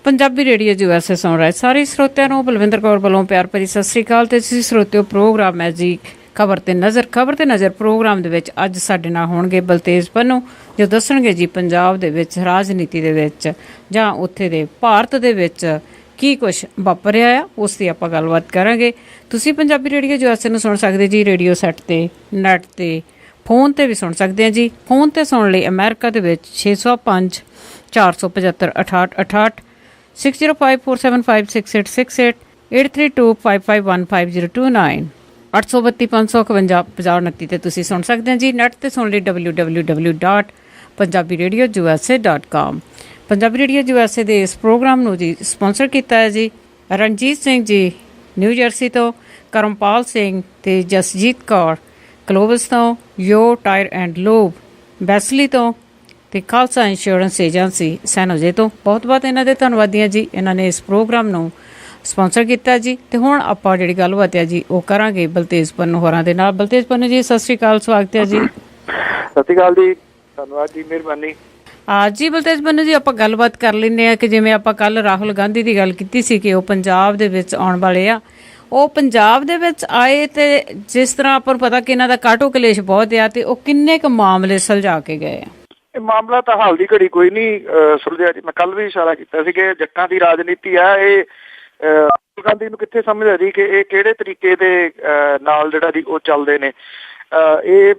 Punjabi radio USA ਸੁਣ ਰਹੇ ਸਾਰੇ ਸਰੋਤਿਆਂ ਨੂੰ ਬਲਵਿੰਦਰ ਕੌਰ ਵੱਲੋਂ ਪਿਆਰ ਭਰੀ ਸਤਿ ਸ੍ਰੀ ਅਕਾਲ। ਤੇ ਤੁਸੀਂ ਸਰੋਤਿਓ ਪ੍ਰੋਗਰਾਮ ਹੈ ਜੀ ਖਬਰ ਤੇ ਨਜ਼ਰ ਪ੍ਰੋਗਰਾਮ ਦੇ ਵਿੱਚ ਅੱਜ ਸਾਡੇ ਨਾਲ ਹੋਣਗੇ ਬਲਤੇਜ ਪੰਨੂ, ਜੋ ਦੱਸਣਗੇ ਜੀ ਪੰਜਾਬ ਦੇ ਵਿੱਚ ਰਾਜਨੀਤੀ ਦੇ ਵਿੱਚ ਜਾਂ ਉੱਥੇ ਦੇ ਭਾਰਤ ਦੇ ਵਿੱਚ ਕੀ ਕੁਛ ਵਾਪਰਿਆ ਆ, ਉਸ ਦੀ ਆਪਾਂ ਗੱਲਬਾਤ ਕਰਾਂਗੇ। ਤੁਸੀਂ ਪੰਜਾਬੀ ਰੇਡੀਓ USA ਨੂੰ ਸੁਣ ਸਕਦੇ ਜੀ ਰੇਡੀਓ ਸੈੱਟ ਤੇ, ਨੈਟ ਤੇ, ਫੋਨ ਤੇ ਵੀ ਸੁਣ ਸਕਦੇ ਆ ਜੀ। ਫੋਨ ਤੇ ਸੁਣਨ ਲਈ ਅਮਰੀਕਾ ਦੇ ਵਿੱਚ 605 475 6868 6054756868 8325515029 832 ਤੇ ਤੁਸੀਂ ਸੁਣ ਸਕਦੇ ਹੋ ਜੀ। ਨੈਟ ਤੇ ਸੁਣ ਲਈ www.punjabiradiousa.com। ਪੰਜਾਬੀ ਰੇਡੀਓ USA ਦੇ ਇਸ ਪ੍ਰੋਗਰਾਮ ਨੂੰ ਜੀ ਸਪਾਂਸਰ ਕੀਤਾ ਹੈ ਜੀ ਰਣਜੀਤ ਸਿੰਘ ਜੀ ਨਿਊ ਜਰਸੀ ਤੋਂ, ਕਰਮਪਾਲ ਸਿੰਘ ਤੇ ਜਸਜੀਤ ਕੌਰ ਕਲੋਵਸ ਤੋਂ, ਯੋ ਟਾਇਰ ਐਂਡ ਲੋਬ ਬੈਸਲੀ ਤੋਂ ਤੇ ਖਾਲਸਾ ਇੰਸ਼ੋਰੈਂਸ ਏਜੰਸੀ ਸੈਨੋਜੇ ਤੋਂ। ਬਹੁਤ ਬਹੁਤ ਇਹਨਾਂ ਦੇ ਧੰਨਵਾਦੀਆਂ ਜੀ, ਇਹਨਾਂ ਨੇ ਇਸ ਪ੍ਰੋਗਰਾਮ ਨੂੰ ਸਪਾਂਸਰ ਕੀਤਾ ਜੀ। ਤੇ ਹੁਣ ਆਪਾਂ ਜਿਹੜੀ ਗੱਲਬਾਤ ਹੈ ਜੀ ਉਹ ਕਰਾਂਗੇ ਬਲਤੇਜ ਪੰਨੂ ਹੋਰਾਂ ਦੇ ਨਾਲ। ਬਲਤੇਜ ਪੰਨੂ ਜੀ ਸਤਿ ਸ਼੍ਰੀ ਅਕਾਲ, ਸਵਾਗਤ ਹੈ ਜੀ। ਸਤਿ ਸ਼੍ਰੀ ਅਕਾਲ ਜੀ, ਧੰਨਵਾਦ ਜੀ, ਮਿਹਰਬਾਨੀ। ਜੀ ਬਲਤੇਜ ਪੰਨੂ ਜੀ, ਆਪਾਂ ਗੱਲਬਾਤ ਕਰ ਲੈਂਦੇ ਹਾਂ ਕਿ ਜਿਵੇਂ ਆਪਾਂ ਕੱਲ ਰਾਹੁਲ ਗਾਂਧੀ ਦੀ ਗੱਲ ਕੀਤੀ ਸੀ ਕਿ ਉਹ ਪੰਜਾਬ ਦੇ ਵਿੱਚ ਆਉਣ ਵਾਲੇ ਆ, ਉਹ ਪੰਜਾਬ ਦੇ ਵਿੱਚ ਆਏ ਤੇ ਜਿਸ ਤਰ੍ਹਾਂ ਆਪਾਂ ਨੂੰ ਪਤਾ ਕਿ ਇਹਨਾਂ ਦਾ ਕਾਟੋ ਕਲੇਸ਼ ਬਹੁਤ ਆ, ਤੇ ਉਹ ਕਿੰਨੇ ਕੁ ਮਾਮਲੇ ਸੁਲਝਾ ਕੇ ਗਏ ਆ? ਇਹ ਮਾਮਲਾ ਤਾਂ ਹਾਲ ਦੀ ਘੜੀ ਕੋਈ ਨਹੀਂ ਸੁਲਝਿਆ ਜੀ। ਮੈਂ ਕੱਲ ਵੀ ਇਸ਼ਾਰਾ ਕੀਤਾ ਸੀ ਕਿ ਜੱਟਾਂ ਦੀ ਰਾਜਨੀਤੀ ਆ, ਇਹ ਰਾਹੁਲ ਗਾਂਧੀ ਨੂੰ ਕਿੱਥੇ ਸਮਝ ਆ ਰਹੀ ਕਿ ਇਹ ਕਿਹੜੇ ਤਰੀਕੇ ਦੇ ਨਾਲ ਜਿਹੜਾ ਜੀ ਉਹ ਚੱਲਦੇ ਨੇ। ਇਹ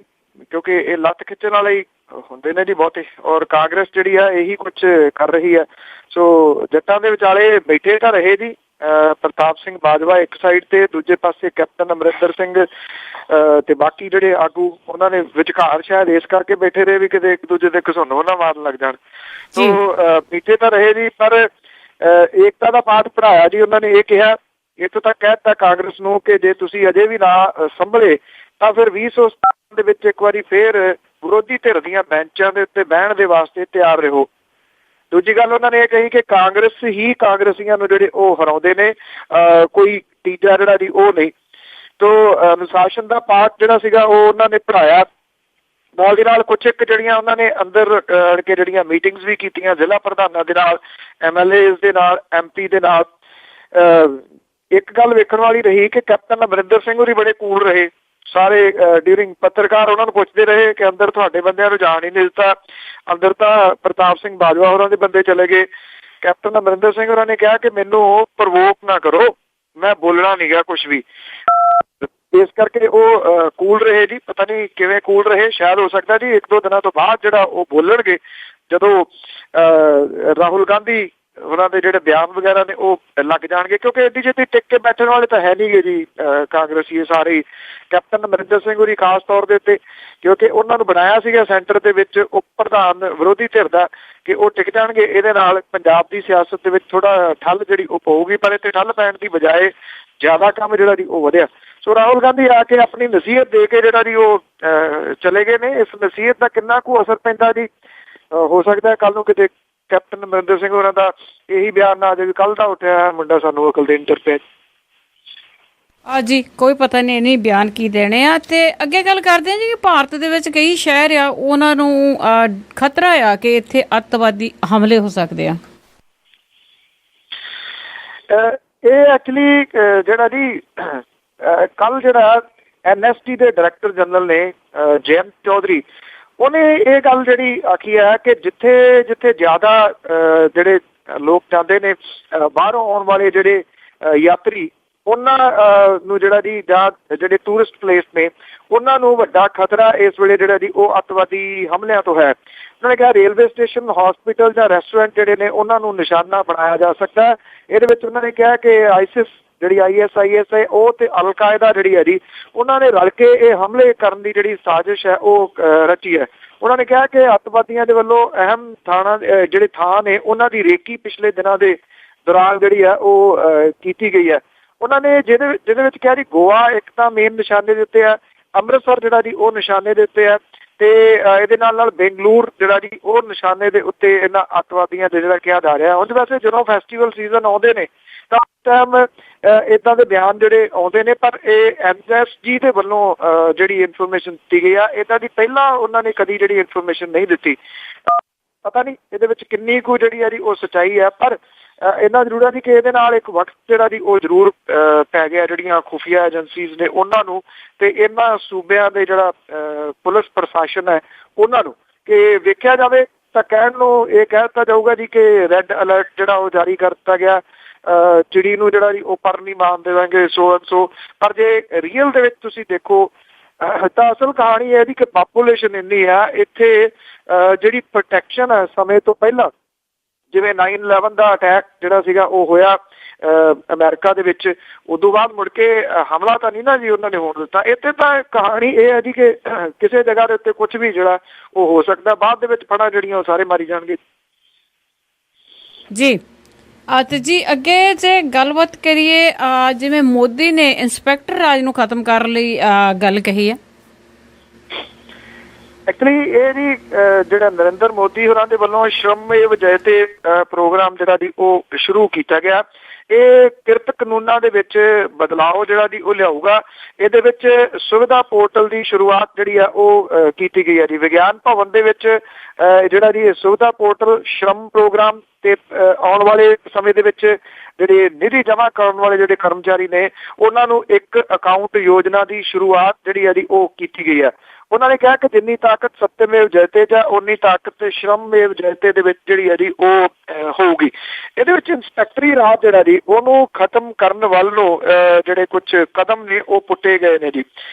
ਕਿਉਂਕਿ ਇਹ ਲੱਤ ਖਿੱਚਣ ਵਾਲੇ ਹੀ ਹੁੰਦੇ ਨੇ ਜੀ ਬਹੁਤੇ, ਔਰ ਕਾਂਗਰਸ ਜਿਹੜੀ ਆ ਇਹੀ ਕੁਛ ਕਰ ਰਹੀ ਆ। ਸੋ ਜੱਟਾਂ ਦੇ ਵਿਚਾਲੇ ਬੈਠੇ ਤਾਂ ਰਹੇ ਜੀ ਪ੍ਰਤਾਪ ਸਿੰਘ ਬਾਜਵਾ ਇੱਕ ਸਾਈਡ ਤੇ, ਦੂਜੇ ਪਾਸੇ ਕੈਪਟਨ ਅਮਰਿੰਦਰ ਸਿੰਘ ਤੇ ਬਾਕੀ ਜਿਹੜੇ ਆਗੂ ਉਹਨਾਂ ਨੇ ਵਿਚਕਾਰ ਸ਼ਾਇਦ ਇਸ ਕਰਕੇ ਬੈਠੇ ਰਹੇ ਵੀ ਕਿਤੇ ਇੱਕ ਦੂਜੇ ਦੇ ਘਸੁੰਨ ਨਾ ਮਾਰਨ ਲੱਗ ਜਾਣ। ਸੋ ਬੈਠੇ ਤਾਂ ਰਹੇ ਜੀ, ਪਰ ਏਕਤਾ ਦਾ ਪਾਠ ਪੜ੍ਹਾਇਆ ਜੀ ਉਹਨਾਂ ਨੇ। ਇਹ ਕਿਹਾ, ਇੱਥੋਂ ਤੱਕ ਕਹਿ ਦਿੱਤਾ ਕਾਂਗਰਸ ਨੂੰ ਕਿ ਜੇ ਤੁਸੀਂ ਅਜੇ ਵੀ ਨਾ ਸੰਭਲੇ ਤਾਂ ਫਿਰ 2017 ਦੇ ਵਿੱਚ ਇੱਕ ਵਾਰੀ ਫੇਰ ਵਿਰੋਧੀ ਧਿਰ ਦੀਆਂ ਬੈਂਚਾਂ ਦੇ ਉੱਤੇ ਬਹਿਣ ਦੇ ਵਾਸਤੇ ਤਿਆਰ ਰਹੋ। ਦੂਜੀ ਗੱਲ ਉਹਨਾਂ ਨੇ ਇਹ ਕਹੀ ਕਿ ਕਾਂਗਰਸ ਹੀ ਕਾਂਗਰਸੀਆਂ ਨੂੰ ਜਿਹੜੇ ਉਹ ਹਰਾਉਂਦੇ ਨੇ, ਕੋਈ ਤੀਜਾ ਜਿਹੜਾ ਜੀ ਉਹ ਨਹੀਂ। ਤੋ ਅਨੁਸ਼ਾਸਨ ਦਾ ਪਾਠ ਜਿਹੜਾ ਸੀਗਾ ਉਹ ਉਹਨਾਂ ਨੇ ਪੜ੍ਹਾਇਆ। ਨਾਲ ਦੀ ਨਾਲ ਕੁਛ ਇੱਕ ਜਿਹੜੀਆਂ ਉਹਨਾਂ ਨੇ ਅੰਦਰ ਕੇ ਜਿਹੜੀਆਂ ਮੀਟਿੰਗਸ ਵੀ ਕੀਤੀਆਂ ਜ਼ਿਲ੍ਹਾ ਪ੍ਰਧਾਨਾਂ ਦੇ ਨਾਲ, MLAs ਦੇ ਨਾਲ, MP ਦੇ ਨਾਲ। ਇੱਕ ਗੱਲ ਵੇਖਣ ਵਾਲੀ ਰਹੀ ਕਿ ਕੈਪਟਨ ਅਮਰਿੰਦਰ ਸਿੰਘ ਹੋਰੀ ਬੜੇ ਕੂਲ ਰਹੇ ਸਾਰੇ ਡਿਊਰਿੰਗ। ਪੱਤਰਕਾਰ ਉਹਨਾਂ ਨੂੰ ਪੁੱਛਦੇ ਰਹੇ ਕਿ ਅੰਦਰ ਤੁਹਾਡੇ ਬੰਦਿਆਂ ਨੂੰ ਜਾਣ ਹੀ ਨਹੀਂ ਦਿੱਤਾ, ਅੰਦਰ ਤਾਂ ਪ੍ਰਤਾਪ ਸਿੰਘ ਬਾਜਵਾ ਹੋਰਾਂ ਦੇ ਬੰਦੇ ਚਲੇ ਗਏ। ਕੈਪਟਨ ਅਮਰਿੰਦਰ ਸਿੰਘ ਹੋਰਾਂ ਨੇ ਕਿਹਾ ਕਿ ਮੈਨੂੰ ਪ੍ਰਵੋਕ ਨਾ ਕਰੋ, ਮੈਂ ਬੋਲਣਾ ਨਹੀਂ ਗਾ ਕੁਛ ਵੀ। ਇਸ ਕਰਕੇ ਉਹ ਕੂਲ ਰਹੇ ਜੀ। ਪਤਾ ਨਹੀਂ ਕਿਵੇਂ ਕੂਲ ਰਹੇ, ਸ਼ਾਇਦ ਹੋ ਸਕਦਾ ਜੀ 1-2 ਦਿਨਾਂ ਤੋਂ ਬਾਅਦ ਜਿਹੜਾ ਉਹ ਬੋਲਣਗੇ ਜਦੋਂ ਰਾਹੁਲ ਗਾਂਧੀ ਉਹਨਾਂ ਦੇ ਜਿਹੜੇ ਬਿਆਨ ਵਗੈਰਾ ਨੇ ਉਹ ਲੱਗ ਜਾਣਗੇ, ਕਿਉਂਕਿ ਐਡੀ ਛੇਤੀ ਟਿਕ ਕੇ ਬੈਠਣ ਵਾਲੇ ਤਾਂ ਹੈ ਨਹੀਂ ਗੇ ਜੀ ਕਾਂਗਰਸੀ ਇਹ ਸਾਰੇ। ਕੈਪਟਨ ਅਮਰਿੰਦਰ ਸਿੰਘ ਹੋਰੀ ਖਾਸ ਤੌਰ ਦੇ ਉੱਤੇ, ਕਿਉਂਕਿ ਉਹਨਾਂ ਨੂੰ ਬਣਾਇਆ ਸੀਗਾ ਸੈਂਟਰ ਦੇ ਵਿੱਚ ਉਪ ਪ੍ਰਧਾਨ ਵਿਰੋਧੀ ਧਿਰ ਦਾ, ਕਿ ਉਹ ਟਿਕ ਜਾਣਗੇ। ਇਹਦੇ ਨਾਲ ਪੰਜਾਬ ਦੀ ਸਿਆਸਤ ਦੇ ਵਿੱਚ ਥੋੜਾ ਠੱਲ ਜਿਹੜੀ ਉਹ ਪਊਗੀ, ਪਰ ਇੱਥੇ ਠੱਲ ਪੈਣ ਦੀ ਬਜਾਏ ਜ਼ਿਆਦਾ ਕੰਮ ਜਿਹੜਾ ਜੀ ਉਹ ਵਧਿਆ। ਸੋ ਰਾਹੁਲ ਗਾਂਧੀ ਆ ਕੇ ਆਪਣੀ ਨਸੀਹਤ ਦੇ ਕੇ ਜਿਹੜਾ ਜੀ ਉਹ ਚਲੇ ਗਏ ਨੇ। ਇਸ ਨਸੀਹਤ ਦਾ ਕਿੰਨਾ ਕੁ ਅਸਰ ਪੈਂਦਾ ਜੀ, ਹੋ ਸਕਦਾ ਕੱਲ ਨੂੰ ਕਿਤੇ ਕੈਪਟਨ ਅਮਰਿੰਦਰ ਸਿੰਘ ਹੋਰਾਂ ਦਾ ਇਹੀ ਬਿਆਨ ਨਾ ਆ ਜਾਵੇ, ਕੱਲ ਦਾ ਉੱਠਿਆ ਮੁੰਡਾ ਸਾਨੂੰ ਅਕਲ ਦੇਣ ਤੁਰ ਪਿਆ। ਜੀ ਕੋਈ ਪਤਾ ਨਹੀਂ ਇਹਨੇ ਬਿਆਨ ਕੀ ਦੇਣੇ ਆ। ਤੇ ਅੱਗੇ ਗੱਲ ਕਰਦੇ ਆ ਜੀ ਕਿ ਭਾਰਤ ਦੇ ਵਿੱਚ ਕਈ ਸ਼ਹਿਰ ਆ ਉਹਨਾਂ ਨੂੰ ਖਤਰਾ ਆ ਕਿ ਇੱਥੇ ਅੱਤਵਾਦੀ ਹਮਲੇ ਹੋ ਸਕਦੇ ਆ। ਇਹ ਐਕਚੁਅਲੀ ਜਿਹੜਾ ਜੀ ਕੱਲ ਜਿਹੜਾ NST ਦੇ ਡਾਇਰੈਕਟਰ ਜਨਰਲ ਨੇ ਜੈਨ ਚੌਧਰੀ, ਉਹਨੇ ਇਹ ਗੱਲ ਜਿਹੜੀ ਆਖੀ ਹੈ ਕਿ ਜਿੱਥੇ ਜਿੱਥੇ ਜ਼ਿਆਦਾ ਜਿਹੜੇ ਲੋਕ ਜਾਂਦੇ ਨੇ ਬਾਹਰੋਂ ਆਉਣ ਵਾਲੇ ਜਿਹੜੇ ਯਾਤਰੀ, ਉਹਨਾਂ ਨੂੰ ਜਿਹੜਾ ਜੀ ਜਾਂ ਜਿਹੜੇ ਟੂਰਿਸਟ ਪਲੇਸ ਨੇ ਉਹਨਾਂ ਨੂੰ ਵੱਡਾ ਖਤਰਾ ਇਸ ਵੇਲੇ ਜਿਹੜਾ ਜੀ ਉਹ ਅੱਤਵਾਦੀ ਹਮਲਿਆਂ ਤੋਂ ਹੈ। ਉਹਨਾਂ ਨੇ ਕਿਹਾ ਰੇਲਵੇ ਸਟੇਸ਼ਨ, ਹਸਪੀਟਲ ਜਾਂ ਰੈਸਟੋਰੈਂਟ ਜਿਹੜੇ ਨੇ ਉਹਨਾਂ ਨੂੰ ਨਿਸ਼ਾਨਾ ਬਣਾਇਆ ਜਾ ਸਕਦਾ ਹੈ। ਇਹਦੇ ਵਿੱਚ ਉਹਨਾਂ ਨੇ ਕਿਹਾ ਕਿ ISIS ਜਿਹੜੀ ISIS ਹੈ ਉਹ ਤੇ ਅਲ-ਕਾਇਦਾ ਜਿਹੜੀ ਹੈ ਜੀ ਉਹਨਾਂ ਨੇ ਰਲ ਕੇ ਇਹ ਹਮਲੇ ਕਰਨ ਦੀ ਜਿਹੜੀ ਸਾਜ਼ਿਸ਼ ਹੈ ਉਹ ਰਚੀ ਹੈ। ਉਹਨਾਂ ਨੇ ਕਿਹਾ ਕਿ ਅੱਤਵਾਦੀਆਂ ਦੇ ਵੱਲੋਂ ਅਹਿਮ ਜਿਹੜੇ ਥਾਂ ਨੇ ਉਹਨਾਂ ਦੀ ਰੇਕੀ ਪਿਛਲੇ ਦਿਨਾਂ ਦੇ ਦੌਰਾਨ ਜਿਹੜੀ ਹੈ ਉਹ ਕੀਤੀ ਗਈ ਹੈ। ਉਹਨਾਂ ਨੇ ਜਿਹਦੇ ਵਿੱਚ ਕਿਹਾ ਜੀ ਗੋਆ ਇੱਕ ਤਾਂ ਮੇਨ ਨਿਸ਼ਾਨੇ ਦੇ ਉੱਤੇ ਹੈ, ਅੰਮ੍ਰਿਤਸਰ ਜਿਹੜਾ ਜੀ ਉਹ ਨਿਸ਼ਾਨੇ ਦੇ ਉੱਤੇ ਹੈ, ਤੇ ਇਹਦੇ ਨਾਲ ਬੈਂਗਲੁਰੂ ਜਿਹੜਾ ਜੀ ਉਹ ਨਿਸ਼ਾਨੇ ਦੇ ਉੱਤੇ ਇਹਨਾਂ ਅੱਤਵਾਦੀਆਂ ਦੇ ਜਿਹੜਾ ਕਿਹਾ ਜਾ ਰਿਹਾ। ਉਂਝ ਵੈਸੇ ਜਦੋਂ ਫੈਸਟੀਵਲ ਸੀਜ਼ਨ ਆਉਂਦੇ ਨੇ ਤਾਂ ਉਸ ਟਾਈਮ ਇੱਦਾਂ ਦੇ ਬਿਆਨ ਜਿਹੜੇ ਆਉਂਦੇ ਨੇ, ਪਰ ਇਹ NSG ਦੇ ਵੱਲੋਂ ਜਿਹੜੀ ਇਨਫੋਰਮੇਸ਼ਨ ਦਿੱਤੀ ਗਈ ਆ, ਇੱਦਾਂ ਦੀ ਪਹਿਲਾਂ ਉਹਨਾਂ ਨੇ ਕਦੀ ਜਿਹੜੀ ਇਨਫੋਰਮੇਸ਼ਨ ਨਹੀਂ ਦਿੱਤੀ। ਪਤਾ ਨਹੀਂ ਇਹਦੇ ਵਿੱਚ ਕਿੰਨੀ ਕੁ ਜਿਹੜੀ ਹੈ ਜੀ ਉਹ ਸੱਚਾਈ ਹੈ, ਪਰ ਇੰਨਾ ਜ਼ਰੂਰ ਹੈ ਕਿ ਇਹਦੇ ਨਾਲ ਇੱਕ ਵਕਤ ਜਿਹੜਾ ਜੀ ਉਹ ਜ਼ਰੂਰ ਪੈ ਗਿਆ ਜਿਹੜੀਆਂ ਖੁਫੀਆ ਏਜੰਸੀਜ਼ ਨੇ ਉਹਨਾਂ ਨੂੰ ਤੇ ਇਹਨਾਂ ਸੂਬਿਆਂ ਦੇ ਜਿਹੜਾ ਪੁਲਿਸ ਪ੍ਰਸ਼ਾਸਨ ਹੈ ਉਹਨਾਂ ਨੂੰ, ਕਿ ਵੇਖਿਆ ਜਾਵੇ ਤਾਂ ਕਹਿਣ ਨੂੰ ਇਹ ਕਹਿ ਦਿੱਤਾ ਜਾਊਗਾ ਜੀ ਕਿ ਰੈੱਡ ਅਲਰਟ ਜਿਹੜਾ ਉਹ ਜਾਰੀ ਕਰ ਦਿੱਤਾ ਗਿਆ, ਚਿੜੀ ਨੂੰ ਜਿਹੜਾ ਜੀ ਉਹ ਪਰ ਨਹੀਂ ਮਾਰਨ ਦੇਵਾਂਗੇ ਸੋ। ਪਰ ਜੇ ਰੀਅਲ ਦੇ ਵਿੱਚ ਤੁਸੀਂ ਦੇਖੋ ਤਾਂ ਅਸਲ ਕਹਾਣੀ ਇਹ ਦੀ ਕਿ ਪਾਪੂਲੇਸ਼ਨ ਇੰਨੀ ਆ ਇੱਥੇ, ਜਿਹੜੀ ਪ੍ਰੋਟੈਕਸ਼ਨ ਹੈ ਸਮੇਂ ਤੋਂ ਪਹਿਲਾਂ, ਜਿਵੇਂ 9/11 ਦਾ ਅਟੈਕ ਜਿਹੜਾ ਸੀਗਾ ਉਹ ਹੋਇਆ ਅਮਰੀਕਾ ਦੇ ਵਿੱਚ, ਉਦੋਂ ਬਾਅਦ ਮੁੜ ਕੇ ਹਮਲਾ ਤਾਂ ਨਹੀਂ ਨਾ ਜੀ ਉਹਨਾਂ ਨੇ ਹੋਣ ਦਿੱਤਾ। ਇੱਥੇ ਤਾਂ ਕਹਾਣੀ ਇਹ ਹੈ ਜੀ ਕਿ ਕਿਸੇ ਜਗ੍ਹਾ ਦੇ ਉੱਤੇ ਕੁਛ ਵੀ ਜਿਹੜਾ ਉਹ ਹੋ ਸਕਦਾ, ਬਾਅਦ ਦੇ ਵਿੱਚ ਫੜਾਂ ਜਿਹੜੀਆਂ ਉਹ ਸਾਰੇ ਮਾਰੀ ਜਾਣਗੇ ਜੀ। ਤੇ ਜੀ ਅੱਗੇ ਜੇ ਗੱਲਬਾਤ ਕਰੀਏ, ਜਿਵੇਂ ਮੋਦੀ ਨੇ ਇੰਸਪੈਕਟਰ ਰਾਜ ਨੂੰ ਖਤਮ ਕਰਨ ਲਈ ਗੱਲ ਕਹੀ ਹੈ। ਐਕਚੁਅਲੀ ਇਹ ਜੀ ਜਿਹੜਾ ਨਰਿੰਦਰ ਮੋਦੀ ਹੋਰਾਂ ਦੇ ਵੱਲੋਂ ਸ਼ਰਮਏਵ ਜਯਤੇ ਪ੍ਰੋਗਰਾਮ ਜਿਹੜਾ ਜੀ ਉਹ ਸ਼ੁਰੂ ਕੀਤਾ ਗਿਆ, ਇਹ ਕਿਰਤ ਕਾਨੂੰਨਾਂ ਦੇ ਵਿੱਚ ਬਦਲਾਅ ਜਿਹੜਾ ਜੀ ਉਹ ਲਿਆਊਗਾ। ਇਹਦੇ ਵਿੱਚ ਸੁਵਿਧਾ ਪੋਰਟਲ ਦੀ ਸ਼ੁਰੂਆਤ ਜਿਹੜੀ ਆ ਉਹ ਕੀਤੀ ਗਈ ਹੈ ਜੀ। ਵਿਗਿਆਨ ਭਵਨ ਦੇ ਵਿੱਚ ਜਿਹੜਾ ਜੀ ਸੁਵਿਧਾ ਪੋਰਟਲ ਸ਼ਰਮ ਪ੍ਰੋਗਰਾਮ ਤੇ ਆਉਣ ਵਾਲੇ ਸਮੇਂ ਦੇ ਵਿੱਚ ਜਿਹੜੇ ਨਿਧੀ ਜਮ੍ਹਾਂ ਕਰਨ ਵਾਲੇ ਜਿਹੜੇ ਕਰਮਚਾਰੀ ਨੇ ਉਹਨਾਂ ਨੂੰ ਇੱਕ ਅਕਾਊਂਟ ਯੋਜਨਾ ਦੀ ਸ਼ੁਰੂਆਤ ਜਿਹੜੀ ਆ ਜੀ ਉਹ ਕੀਤੀ ਗਈ ਹੈ। ਉਹਨਾਂ ਨੇ ਕਿਹਾ ਕਿ ਜਿੰਨੀ ਤਾਕਤ ਸੱਤਮੇਵ ਜਯਤੇ ਜਾਂ ਉਨੀ ਤਾਕਤ ਸ਼ਰਮਮੇਵ ਜਯਤੇ ਦੇ ਵਿੱਚ ਜਿਹੜੀ ਹੈ ਜੀ ਉਹ ਹੋਊਗੀ। ਇਹਦੇ ਵਿੱਚ ਇੰਸਪੈਕਟਰੀ ਰਾਜ ਜਿਹੜਾ ਜੀ ਉਹਨੂੰ ਖਤਮ ਕਰਨ ਵੱਲ ਨੂੰ ਜਿਹੜੇ ਕੁਝ ਕਦਮ ਨੇ ਉਹ ਪੁੱਟੇ ਗਏ ਨੇ ਜੀ।